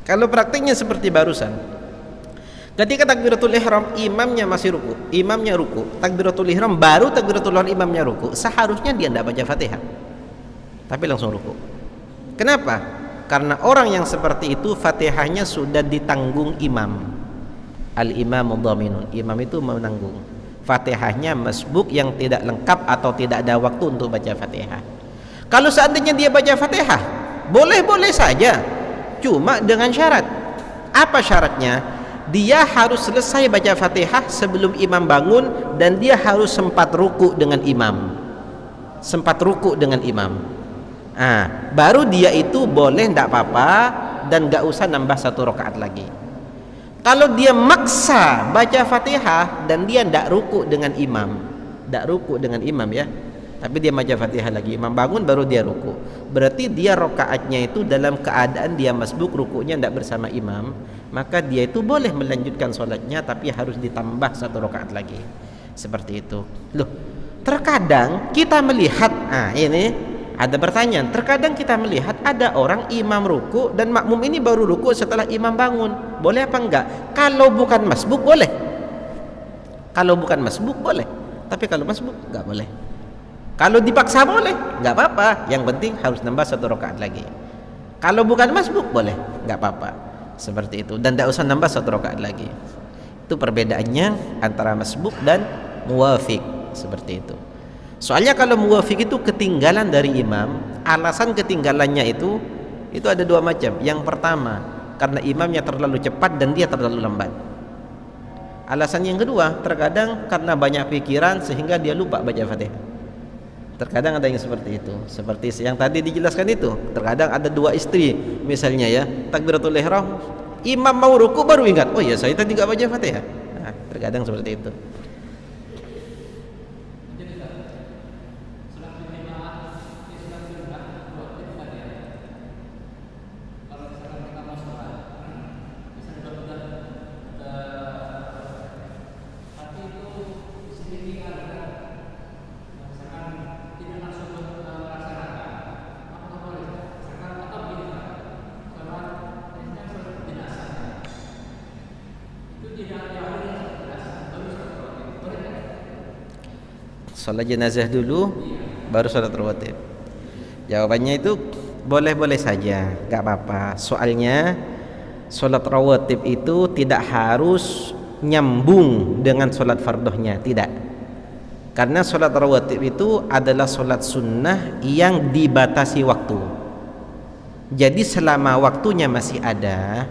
[SPEAKER 1] Kalau praktiknya seperti barusan, ketika takbiratul ihram imamnya masih ruku, imamnya ruku, takbiratul ihram baru takbiratul ihram imamnya ruku, seharusnya dia tidak baca Fatihah, tapi langsung ruku. Kenapa? Karena orang yang seperti itu Fatihahnya sudah ditanggung imam. Al-imamu dhaminun. Imam itu menanggung. Fatihahnya masbuk yang tidak lengkap atau tidak ada waktu untuk baca Fatihah. Kalau seandainya dia baca Fatihah, boleh-boleh saja, cuma dengan syarat. Apa syaratnya? Dia harus selesai baca Fatihah sebelum imam bangun, dan dia harus sempat ruku dengan imam. Sempat ruku dengan imam. Baru dia itu boleh, tidak apa-apa, dan gak usah nambah 1 rakaat lagi. Kalau dia maksa baca Fatihah dan dia tidak ruku dengan imam, ya, tapi dia baca Fatihah lagi, imam bangun baru dia ruku, berarti dia rakaatnya itu dalam keadaan dia masbuk, rukunya tidak bersama imam, maka dia itu boleh melanjutkan sholatnya, tapi harus ditambah 1 rakaat lagi. Seperti itu. Loh, terkadang kita melihat, ini ada pertanyaan, terkadang kita melihat ada orang imam ruku dan makmum ini baru ruku setelah imam bangun. Boleh apa enggak? Kalau bukan masbuk boleh. Kalau bukan masbuk boleh. Tapi kalau masbuk enggak boleh. Kalau dipaksa boleh, enggak apa-apa. Yang penting harus nambah 1 rakaat lagi. Kalau bukan masbuk boleh, enggak apa-apa. Seperti itu, dan enggak usah nambah 1 rakaat lagi. Itu perbedaannya antara masbuk dan muwafiq. Seperti itu. Soalnya kalau muwafiq itu ketinggalan dari imam, alasan ketinggalannya itu ada 2 macam. Yang pertama, karena imamnya terlalu cepat dan dia terlalu lambat. Alasan yang kedua, terkadang karena banyak pikiran sehingga dia lupa baca Fatihah. Terkadang ada yang seperti itu. Seperti yang tadi dijelaskan itu. Terkadang ada 2 istri misalnya, ya, takbiratul ihram, imam mau ruku baru ingat, oh ya saya tadi enggak baca Fatihah. Terkadang seperti itu. Sholat jenazah dulu baru sholat rawatib. Jawabannya itu boleh-boleh saja, gak apa-apa. Soalnya sholat rawatib itu tidak harus nyambung dengan sholat farduhnya, tidak. Karena sholat rawatib itu adalah sholat sunnah yang dibatasi waktu. Jadi selama waktunya masih ada,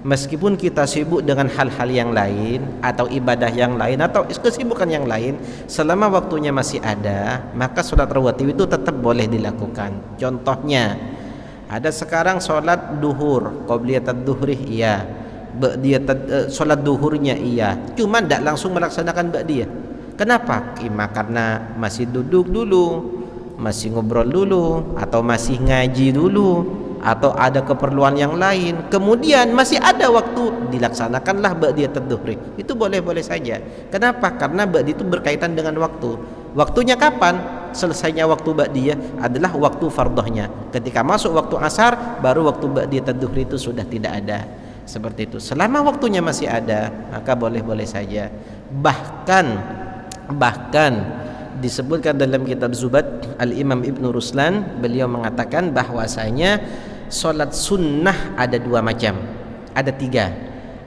[SPEAKER 1] Meskipun kita sibuk dengan hal-hal yang lain atau ibadah yang lain atau kesibukan yang lain, selama waktunya masih ada, maka sholat rawatib itu tetap boleh dilakukan. Contohnya, ada sekarang sholat duhur, qobliyatad duhri iya, sholat duhurnya iya, cuma tidak langsung melaksanakan ba'diyah. Kenapa? Karena masih duduk dulu, masih ngobrol dulu, atau masih ngaji dulu, atau ada keperluan yang lain, kemudian masih ada waktu, dilaksanakanlah ba'diyatad duhri. Itu boleh-boleh saja. Kenapa? Karena ba'di itu berkaitan dengan waktu. Waktunya kapan? Selesainya waktu ba'diyah adalah waktu fardhnya. Ketika masuk waktu asar, baru waktu ba'diyatad duhri itu sudah tidak ada. Seperti itu. Selama waktunya masih ada, maka boleh-boleh saja. Bahkan disebutkan dalam kitab Zubat, Al-Imam Ibn Ruslan, beliau mengatakan bahwasanya solat sunnah ada dua macam, ada tiga.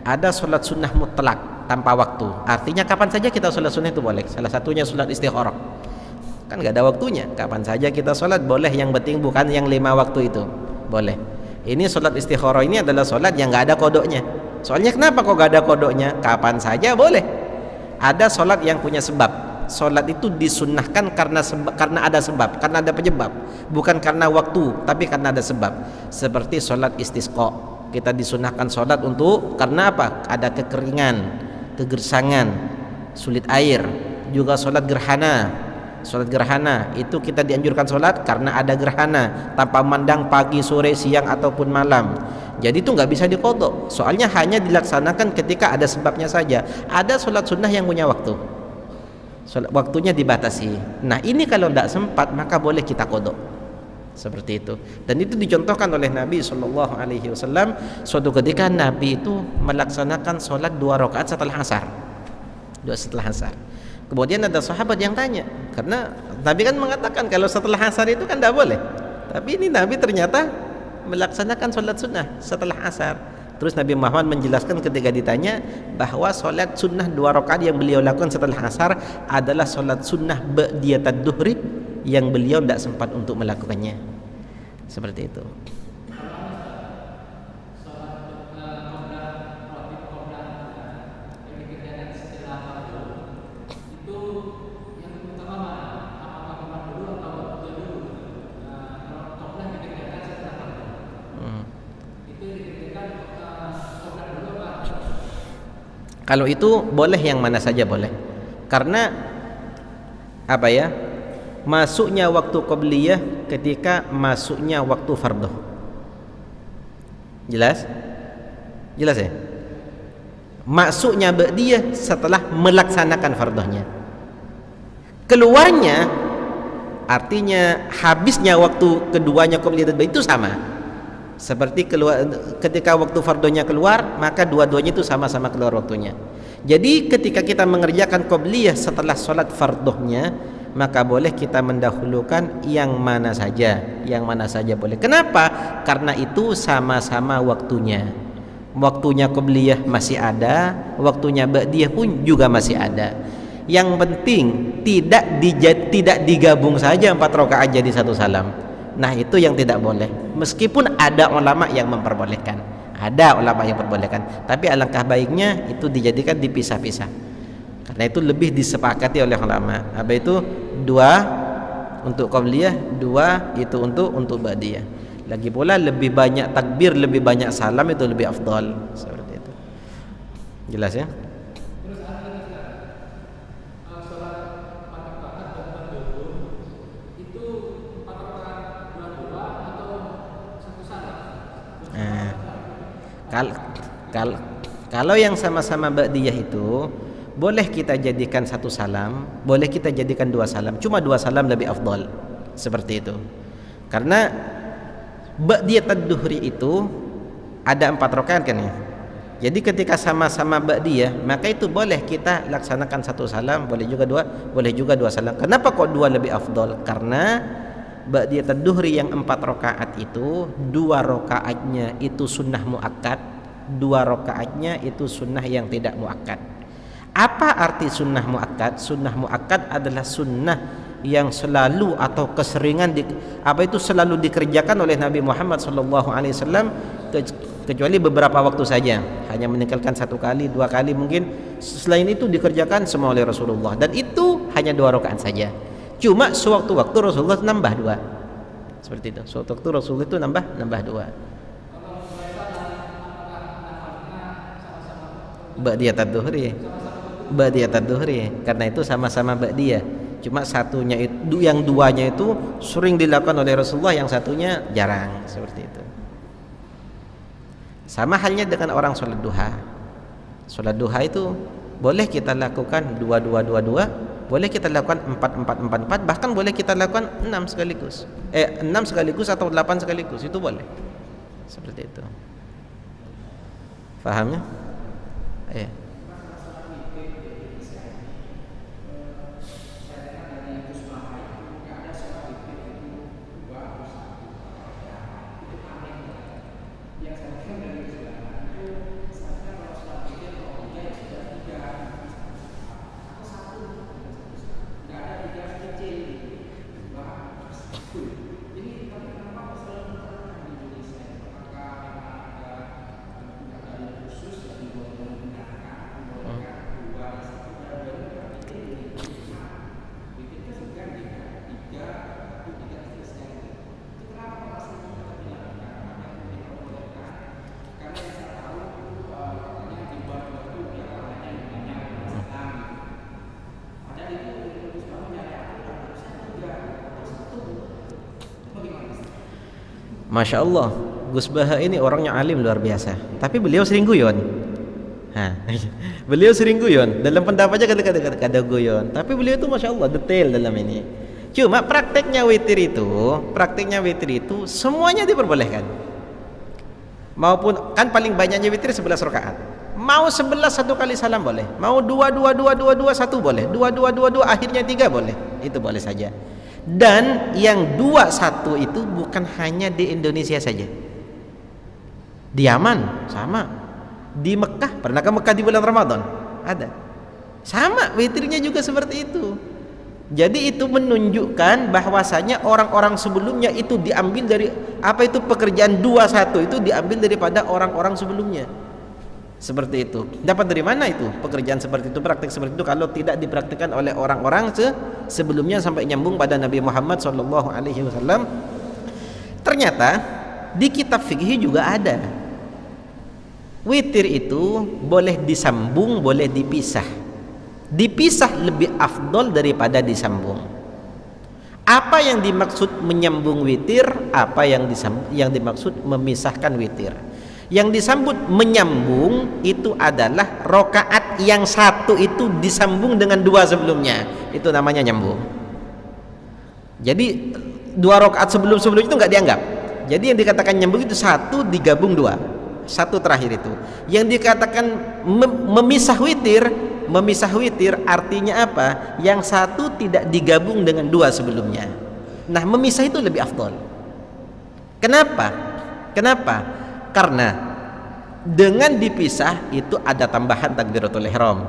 [SPEAKER 1] Ada solat sunnah mutlak tanpa waktu, artinya kapan saja kita solat sunnah itu boleh. Salah satunya solat istikharah, kan gak ada waktunya, kapan saja kita solat boleh, yang penting bukan yang 5 waktu itu, boleh. Ini solat istikharah ini adalah solat yang gak ada kodoknya. Soalnya kenapa kok gak ada kodoknya? Kapan saja boleh. Ada solat yang punya sebab. Solat itu disunnahkan karena ada sebab, karena ada penyebab, bukan karena waktu, tapi karena ada sebab. Seperti solat istisqa, kita disunnahkan solat untuk karena apa? Ada kekeringan, kegersangan, sulit air. Juga solat gerhana, solat gerhana itu kita dianjurkan solat karena ada gerhana, tanpa memandang pagi, sore, siang ataupun malam. Jadi itu nggak bisa diqadha, soalnya hanya dilaksanakan ketika ada sebabnya saja. Ada solat sunnah yang punya waktu, waktunya dibatasi. Nah ini kalau tidak sempat maka boleh kita qadha, seperti itu. Dan itu dicontohkan oleh Nabi SAW. Suatu ketika Nabi itu melaksanakan solat 2 rakaat setelah asar, Kemudian ada sahabat yang tanya, karena Nabi kan mengatakan kalau setelah asar itu kan tidak boleh, tapi ini Nabi ternyata melaksanakan solat sunnah setelah asar. Terus Nabi Muhammad menjelaskan ketika ditanya bahwa solat sunnah 2 rakaat yang beliau lakukan setelah asar adalah solat sunnah ba'diyatad duhri yang beliau tidak sempat untuk melakukannya. Seperti itu. Kalau itu boleh, yang mana saja boleh. Karena apa ya? Masuknya waktu qabliyah ketika masuknya waktu fardhu. Jelas? Jelas ya? Masuknya ba'diyah setelah melaksanakan fardhunya. Keluarnya artinya habisnya waktu keduanya qabliyah itu sama. Seperti ketika waktu fardhunya keluar, maka dua-duanya itu sama-sama keluar waktunya. Jadi ketika kita mengerjakan qobliyah setelah sholat fardhunya, maka boleh kita mendahulukan yang mana saja boleh. Kenapa? Karena itu sama-sama waktunya. Waktunya qobliyah masih ada, waktunya ba'diyah pun juga masih ada. Yang penting tidak digabung saja 4 rakaat jadi 1 salam. Nah itu yang tidak boleh. Meskipun ada ulama yang memperbolehkan, tapi alangkah baiknya itu dijadikan dipisah-pisah. Karena itu lebih disepakati oleh ulama. Apa itu? 2 untuk qabliyah, 2 itu untuk ba'diyah. Lagi pula lebih banyak takbir, lebih banyak salam itu lebih afdal. Seperti itu. Jelas ya? Kalau yang sama-sama ba'diyah itu boleh kita jadikan 1 salam, boleh kita jadikan 2 salam. Cuma 2 salam lebih afdal. Seperti itu. Karena ba'diyatad duhri itu ada 4 rakaat kan ya. Jadi ketika sama-sama ba'diyah, maka itu boleh kita laksanakan 1 salam, boleh juga 2, boleh juga 2 salam. Kenapa kok 2 lebih afdal? Karena ba'diyatad duhri yang 4 rakaat itu 2 rakaatnya itu sunnah muakkad, 2 rakaatnya itu sunnah yang tidak muakkad. Apa arti sunnah muakkad? Sunnah muakkad adalah sunnah yang selalu atau keseringan selalu dikerjakan oleh Nabi Muhammad SAW kecuali beberapa waktu saja, hanya meninggalkan 1 kali 2 kali mungkin. Selain itu dikerjakan semua oleh Rasulullah, dan itu hanya 2 rakaat saja. Cuma sewaktu-waktu Rasulullah nambah 2, seperti itu. Sewaktu-waktu Rasulullah itu nambah 2. Ba'diyat ad-duhri, ba'diyat ad-duhri, karena itu sama-sama ba'diyah. Cuma satunya itu, yang 2-nya itu sering dilakukan oleh Rasulullah, yang satunya jarang, seperti itu. Sama halnya dengan orang sholat duha. Sholat duha itu boleh kita lakukan 2-2-2-2, boleh kita lakukan 4-4-4-4, bahkan boleh kita lakukan 6 sekaligus. 6 sekaligus atau 8 sekaligus, itu boleh. Seperti itu. Paham ya? Iya. Masya Allah, Gus Baha ini orangnya alim luar biasa, tapi beliau sering guyon. Beliau sering guyon, dalam pendapatnya kadang-kadang guyon, tapi beliau itu Masya Allah detail dalam ini. Cuma prakteknya witir itu semuanya diperbolehkan. Maupun kan paling banyaknya witir 11 rakaat. Mau 11 1 kali salam boleh, mau 2 1 boleh, 2 akhirnya 3 boleh, itu boleh saja. Dan yang 2-1 itu bukan hanya di Indonesia saja, di Yaman sama, di Mekah, pernah ke Mekah di bulan Ramadan? Ada, sama witirnya juga seperti itu. Jadi itu menunjukkan bahwasanya orang-orang sebelumnya itu diambil dari apa itu pekerjaan 2-1 itu diambil daripada orang-orang sebelumnya. Seperti itu. Dapat dari mana itu pekerjaan seperti itu, praktik seperti itu kalau tidak dipraktikkan oleh orang-orang sebelumnya sampai nyambung pada Nabi Muhammad SAW. Ternyata di kitab fikih juga ada. Witir itu boleh disambung, boleh dipisah. Dipisah lebih afdol daripada disambung. Apa yang dimaksud menyambung witir, apa yang dimaksud memisahkan witir. Yang disambut menyambung itu adalah rokaat yang 1 itu disambung dengan 2 sebelumnya, itu namanya nyambung. Jadi 2 rokaat sebelum itu nggak dianggap. Jadi yang dikatakan nyambung itu 1 digabung 2, 1 terakhir itu. Yang dikatakan memisah witir artinya apa? Yang 1 tidak digabung dengan 2 sebelumnya. Nah, memisah itu lebih afdol. Kenapa? Karena dengan dipisah itu ada tambahan takbiratul ihram,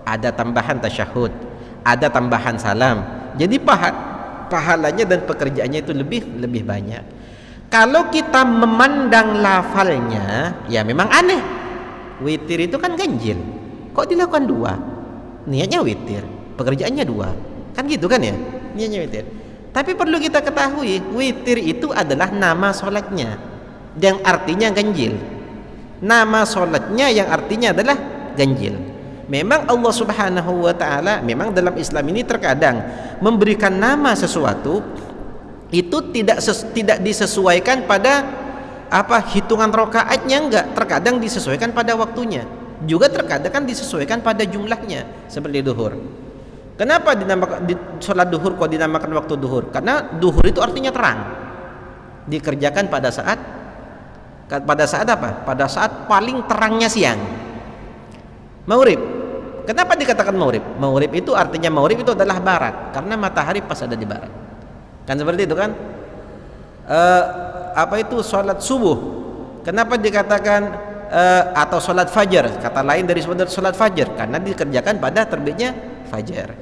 [SPEAKER 1] ada tambahan tasyahud, ada tambahan salam. Jadi pahalanya dan pekerjaannya itu lebih banyak. Kalau kita memandang lafalnya, ya memang aneh. Witir itu kan ganjil, kok dilakukan 2? Niatnya witir, pekerjaannya 2, kan gitu kan ya? Niatnya witir. Tapi perlu kita ketahui, witir itu adalah nama sholatnya, yang artinya ganjil. Nama sholatnya yang artinya adalah ganjil. Memang Allah Subhanahu wa ta'ala, memang dalam Islam ini terkadang memberikan nama sesuatu itu tidak disesuaikan pada hitungan rakaatnya, enggak. Terkadang disesuaikan pada waktunya, juga terkadang kan disesuaikan pada jumlahnya. Seperti duhur. Kenapa dinamakan sholat duhur kok dinamakan waktu duhur? Karena duhur itu artinya terang, dikerjakan pada saat apa? Pada saat paling terangnya siang. Maghrib. Kenapa dikatakan maghrib? Maghrib itu artinya maghrib itu adalah barat, karena matahari pas ada di barat. Kan seperti itu kan? Sholat subuh. Kenapa dikatakan atau sholat fajar? Kata lain dari sholat fajar, karena dikerjakan pada terbitnya fajar.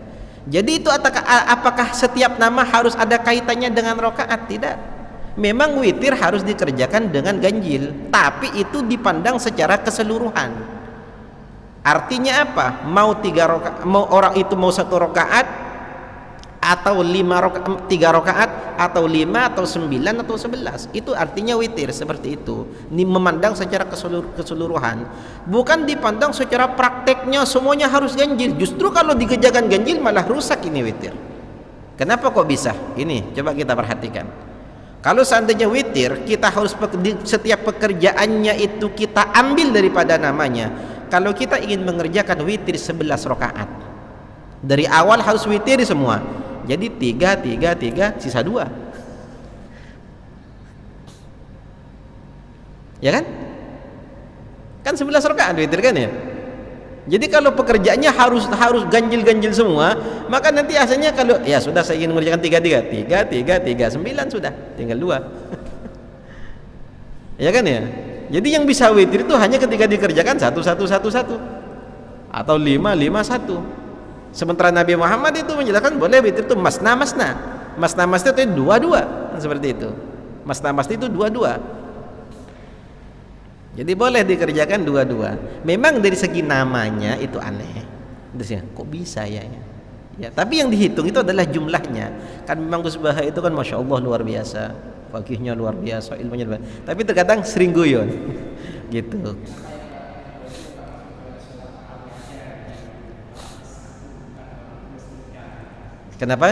[SPEAKER 1] Jadi itu apakah setiap nama harus ada kaitannya dengan rakaat? Tidak. Memang witir harus dikerjakan dengan ganjil, tapi itu dipandang secara keseluruhan. Artinya apa? Mau 3 rakaat, mau orang itu mau 1 rakaat atau 3 rakaat atau 5 atau 9 atau 11, itu artinya witir seperti itu. Ini memandang secara keseluruhan, bukan dipandang secara prakteknya semuanya harus ganjil. Justru kalau dikerjakan ganjil malah rusak ini witir. Kenapa kok bisa? Ini coba kita perhatikan. Kalau seandainya witir, kita harus setiap pekerjaannya itu kita ambil daripada namanya. Kalau kita ingin mengerjakan witir 11 rakaat, dari awal harus witir semua. Jadi 3, 3, 3, sisa 2. Ya kan? Kan 11 rakaat witir kan ya? Jadi kalau pekerjaannya harus ganjil-ganjil semua, maka nanti asalnya kalau ya sudah saya ingin mengerjakan 3, 3, 3, 3, 3, 9 sudah, tinggal 2. Ya kan ya? Jadi yang bisa witir itu hanya ketika dikerjakan 1, 1, 1, 1 atau 5, 5, 1. Sementara Nabi Muhammad itu menjelaskan boleh witir itu masna itu 2, seperti itu. Masna itu 2. Jadi boleh dikerjakan 2. Memang dari segi namanya itu aneh. Kok bisa ya? Ya, tapi yang dihitung itu adalah jumlahnya. Kan memang Gus Baha itu kan masya Allah luar biasa, fakihnya luar biasa, ilmunya luar biasa. Tapi terkadang sering guyon, gitu. Kenapa?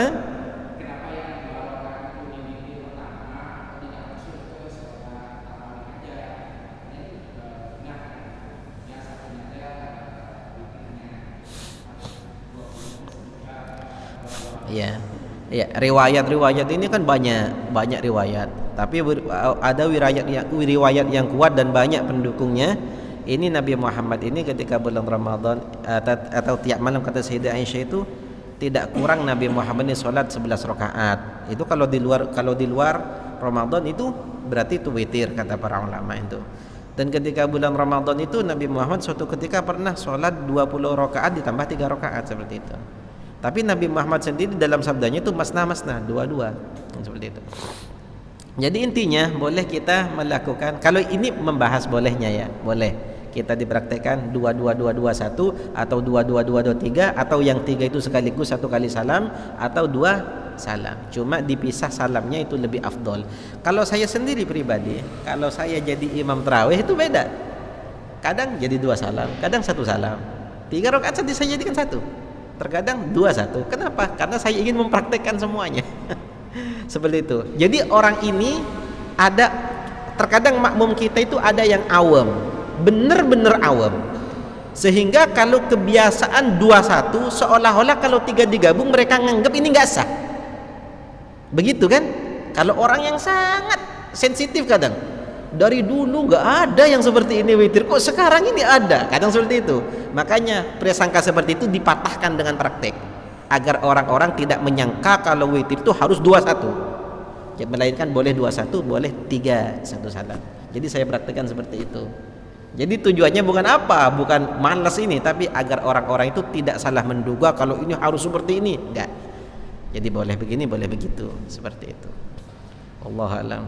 [SPEAKER 1] Ya, ya, riwayat ini kan banyak riwayat, tapi ada riwayat yang kuat dan banyak pendukungnya. Ini Nabi Muhammad ini ketika bulan Ramadan atau tiap malam, kata Sayyidah Aisyah, itu tidak kurang Nabi Muhammad ini sholat 11 rakaat. Itu kalau di luar Ramadan itu berarti itu witir, kata para ulama itu. Dan ketika bulan Ramadan itu Nabi Muhammad suatu ketika pernah sholat 20 rakaat ditambah 3 rakaat seperti itu. Tapi Nabi Muhammad sendiri dalam sabdanya itu masna 2, seperti itu. Jadi intinya boleh kita melakukan, kalau ini membahas bolehnya ya, boleh kita dipraktekkan 2, 2, 2, 2, 1 atau 2, 2, 2, 2, 3, atau yang 3 itu sekaligus 1 kali salam atau 2 salam. Cuma dipisah salamnya itu lebih afdol. Kalau saya sendiri pribadi, kalau saya jadi imam tarawih itu beda. Kadang jadi 2 salam, kadang 1 salam. 3 rakaat saya jadikan 1. Terkadang 2, 1. Kenapa? Karena saya ingin mempraktekkan semuanya. Seperti itu. Jadi orang ini ada, terkadang makmum kita itu ada yang awam, bener-bener awam, sehingga kalau kebiasaan 2, 1 seolah-olah kalau 3 digabung mereka nganggap ini nggak sah. Begitu kan? Kalau orang yang sangat sensitif kadang, dari dulu nggak ada yang seperti ini witir, kok sekarang ini ada, kadang seperti itu. Makanya prasangka seperti itu dipatahkan dengan praktek, agar orang-orang tidak menyangka kalau witir itu harus 2, 1, ya, melainkan boleh 2, 1, boleh 3, 1 salam. Jadi saya praktekkan seperti itu. Jadi tujuannya bukan malas ini, tapi agar orang-orang itu tidak salah menduga kalau ini harus seperti ini, enggak. Jadi boleh begini, boleh begitu, seperti itu. Wallahu a'lam.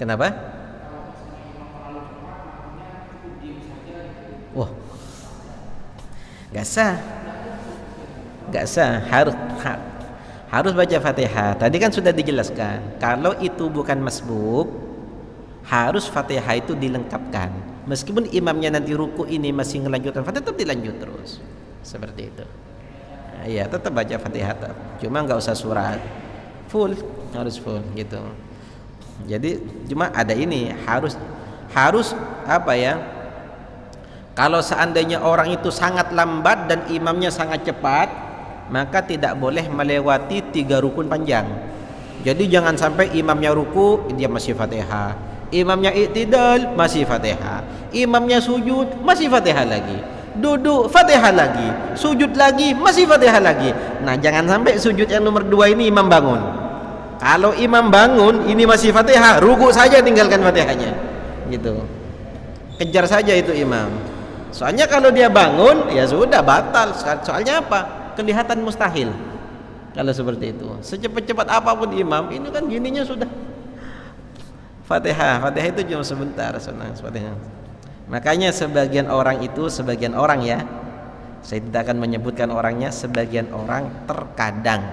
[SPEAKER 1] Kenapa? Wah, nggak sah, harus baca Fatihah. Tadi kan sudah dijelaskan, kalau itu bukan masbuk, harus Fatihah itu dilengkapkan. Meskipun imamnya nanti ruku ini masih melanjutkan Fatihah, tetap dilanjut terus, seperti itu. Iya, tetap baca Fatihah, cuma nggak usah surat full, harus full gitu. Jadi cuma ada ini, harus apa ya, kalau seandainya orang itu sangat lambat dan imamnya sangat cepat, maka tidak boleh melewati 3 rukun panjang. Jadi jangan sampai imamnya ruku dia masih Fatihah, imamnya i'tidal masih Fatihah, imamnya sujud masih Fatihah lagi, duduk Fatihah lagi, sujud lagi masih Fatihah lagi. Nah, jangan sampai sujud yang nomor 2 ini imam bangun. Kalau imam bangun ini masih Fatihah, ruku saja tinggalkan Fatihahnya, gitu. Kejar saja itu imam. Soalnya kalau dia bangun ya sudah batal. Soalnya apa? kelihatan mustahil. Kalau seperti itu, secepat-cepat apapun imam, ini kan gininya sudah Fatihah itu cuma sebentar, senang Fatihah. Makanya sebagian orang ya, saya tidak akan menyebutkan orangnya, sebagian orang terkadang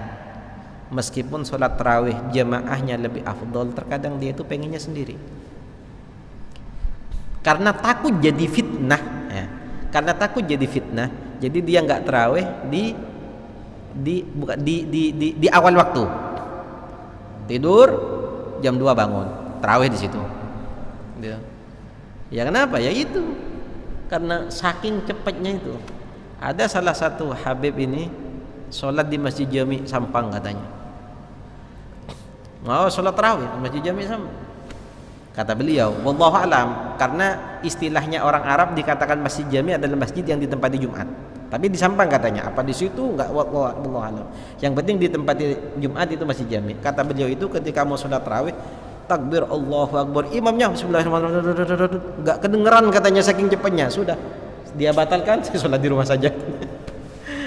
[SPEAKER 1] meskipun sholat tarawih jamaahnya lebih afdol, terkadang dia itu pengennya sendiri karena takut jadi fitnah ya. Karena takut jadi fitnah, jadi dia nggak tarawih di awal waktu, tidur jam 2 bangun tarawih di situ. Ya kenapa? Ya itu karena saking cepatnya itu. Ada salah satu Habib ini sholat di Masjid Jami Sampang katanya. Mau sholat tarawih di Masjid Jami Sampang. Kata beliau, wallahu alam, karena istilahnya orang Arab dikatakan Masjid Jami adalah masjid yang ditempati Jumat. Tapi di Sampang katanya, apa di situ enggak, wallahu alam. Yang penting ditempati Jumat itu Masjid Jami. Kata beliau itu ketika mau sholat tarawih, takbir Allahu Akbar, imamnya bismillahirrahmanirrahim, enggak kedengeran katanya saking cepatnya. Sudah dia batalkan, saya sholat di rumah saja.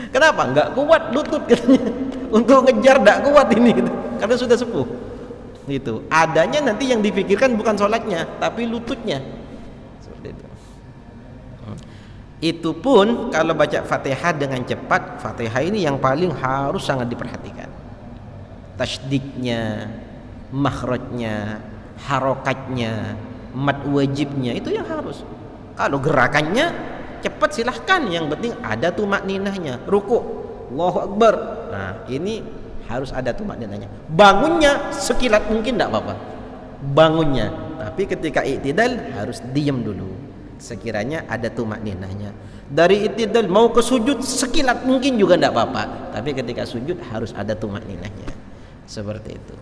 [SPEAKER 1] Kenapa? Enggak kuat lutut katanya. Untuk ngejar enggak kuat ini gitu. Karena sudah sepuh. Itu adanya nanti yang dipikirkan bukan sholatnya tapi lututnya, seperti itu. Itu pun kalau baca Fatihah dengan cepat, Fatihah ini yang paling harus sangat diperhatikan, tasydidnya, makhrajnya, harokatnya, mad wajibnya, itu yang harus. Kalau gerakannya cepat silahkan, yang penting ada tumakninahnya. Ruku, Allahu Akbar, nah ini harus ada tumakninahnya. Bangunnya sekilat mungkin tidak apa-apa, bangunnya, tapi ketika i'tidal harus diam dulu, sekiranya ada tumakninahnya. Dari i'tidal mau ke sujud sekilat mungkin juga tidak apa-apa, tapi ketika sujud harus ada tumakninahnya. Seperti itu.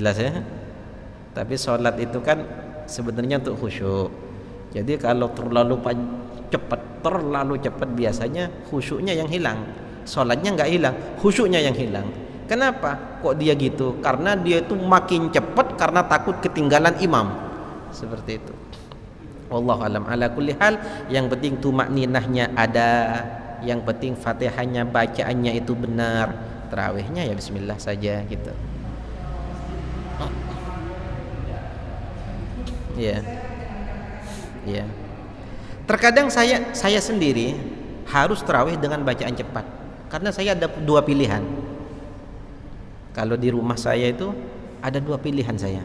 [SPEAKER 1] Jelas ya? Tapi sholat itu kan sebenarnya untuk khusyuk. Jadi kalau terlalu cepat biasanya khusyuknya yang hilang. Sholatnya nggak hilang, khusyuknya yang hilang. Kenapa? Kok dia gitu? Karena dia itu makin cepat karena takut ketinggalan imam. Seperti itu. Wallahu alam. Ala kulli hal, yang penting tumakninahnya ada, yang penting Fatihahnya bacaannya itu benar, tarawihnya ya bismillah saja gitu. Iya. Iya. Terkadang saya sendiri harus tarawih dengan bacaan cepat. Karena saya ada 2 pilihan. Kalau di rumah saya itu ada 2 pilihan saya.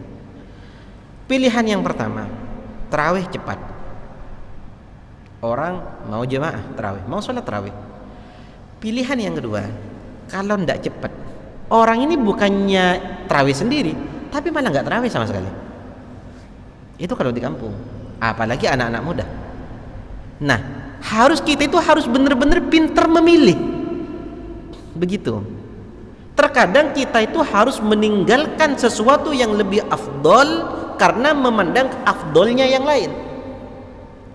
[SPEAKER 1] Pilihan yang pertama, tarawih cepat. Orang mau jemaah tarawih, mau sholat tarawih. Pilihan yang kedua, kalau tidak cepat, orang ini bukannya tarawih sendiri, tapi malah nggak tarawih sama sekali. Itu kalau di kampung, apalagi anak-anak muda. Nah, kita itu harus benar-benar pintar memilih. Begitu. Terkadang kita itu harus meninggalkan sesuatu yang lebih afdol karena memandang afdolnya yang lain.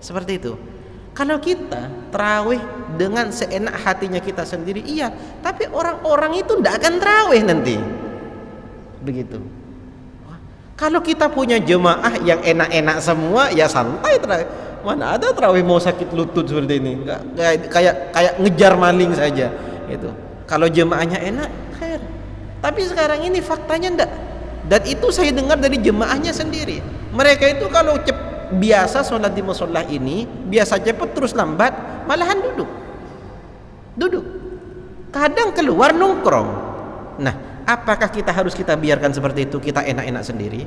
[SPEAKER 1] Seperti itu. Kalau kita tarawih dengan seenak hatinya kita sendiri, iya, tapi orang-orang itu tidak akan tarawih nanti. Begitu. Kalau kita punya jemaah yang enak-enak semua, ya santai tarawih. Mana ada tarawih mau sakit lutut seperti ini? Enggak, kayak ngejar maling saja gitu. Kalau jemaahnya enak, khair. Tapi sekarang ini faktanya enggak. Dan itu saya dengar dari jemaahnya sendiri. Mereka itu kalau biasa sholat di musholla ini, biasa cepat terus lambat, malahan duduk. Kadang keluar nongkrong. Nah, apakah kita biarkan seperti itu, kita enak-enak sendiri?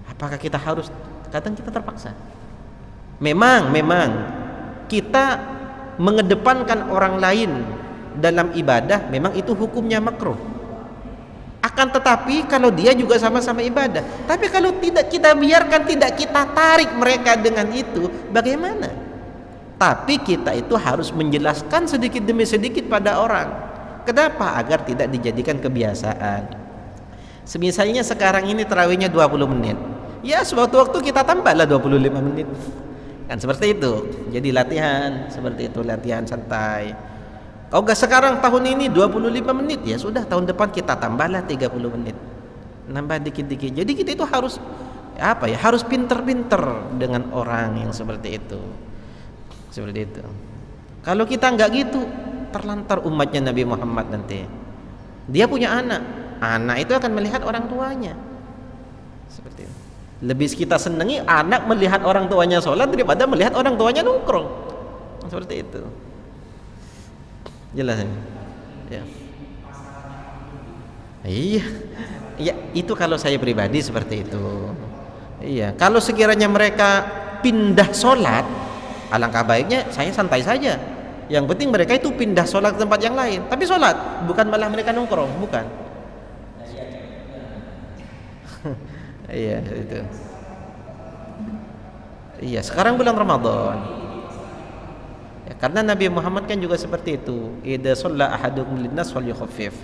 [SPEAKER 1] Apakah kita harus? Kadang kita terpaksa. Memang kita mengedepankan orang lain dalam ibadah, memang itu hukumnya makruh. Akan tetapi kalau dia juga sama-sama ibadah, tapi kalau tidak kita biarkan, tidak kita tarik mereka dengan itu, bagaimana? Tapi kita itu harus menjelaskan sedikit demi sedikit pada orang. Kenapa? Agar tidak dijadikan kebiasaan. Semisalnya sekarang ini tarawihnya 20 menit, ya suatu waktu kita tambahlah 25 menit, kan seperti itu. Jadi latihan seperti itu, latihan santai. Kalau enggak sekarang tahun ini 25 menit, ya sudah tahun depan kita tambahlah 30 menit, nambah dikit-dikit. Jadi kita itu harus harus pinter-pinter dengan orang yang seperti itu. Kalau kita nggak gitu, terlantar umatnya Nabi Muhammad nanti. Dia punya anak, anak itu akan melihat orang tuanya. Seperti itu. Lebih kita senangi anak melihat orang tuanya sholat daripada melihat orang tuanya nongkrong. Seperti itu. Jelas ya? Ya. Iya. Ya, itu kalau saya pribadi seperti itu. Iya, kalau sekiranya mereka pindah sholat, alangkah baiknya saya santai saja. Yang penting mereka itu pindah sholat ke tempat yang lain. Tapi sholat, bukan malah mereka nongkrong, bukan. Iya, itu. Iya, sekarang bulan Ramadan. Ya, karena Nabi Muhammad kan juga seperti itu. Idza shalla ahadukum linnas falyukhaffif.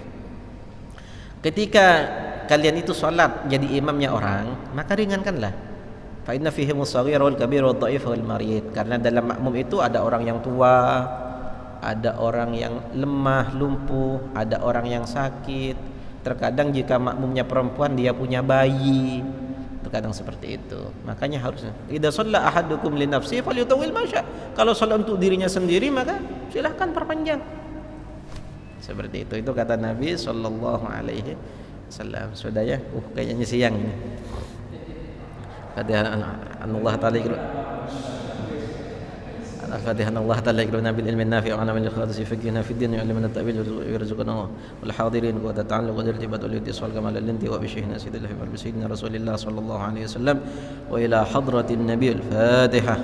[SPEAKER 1] Ketika kalian itu sholat jadi imamnya orang, maka ringankanlah. Fa inna fihi musaghir wal kabir wal dhaif wal marid. Karena dalam makmum itu ada orang yang tua, ada orang yang lemah, lumpuh, ada orang yang sakit. Terkadang jika makmumnya perempuan dia punya bayi. Terkadang seperti itu. Makanya harusnya idza shalla ahadukum li nafsi falyutawil masya. Kalau sholat untuk dirinya sendiri maka silahkan perpanjang. Seperti itu kata Nabi sallallahu alaihi wasallam. Sudah ya? Kayaknya siang ini. Fatihah Allah taala Al-Fatihah Allah taala ikrana bil ilmi nafi' wa ana min al-khalis fikina fi din yu'allimuna at-ta'wil wa yarzuquna wal hadirin wa ta'alluq wa irtibat wal ittisal kama al-linti wa bi shaykhina sayyidina Rasulillah sallallahu alaihi wasallam wa ila hadratin nabi al-Fatihah.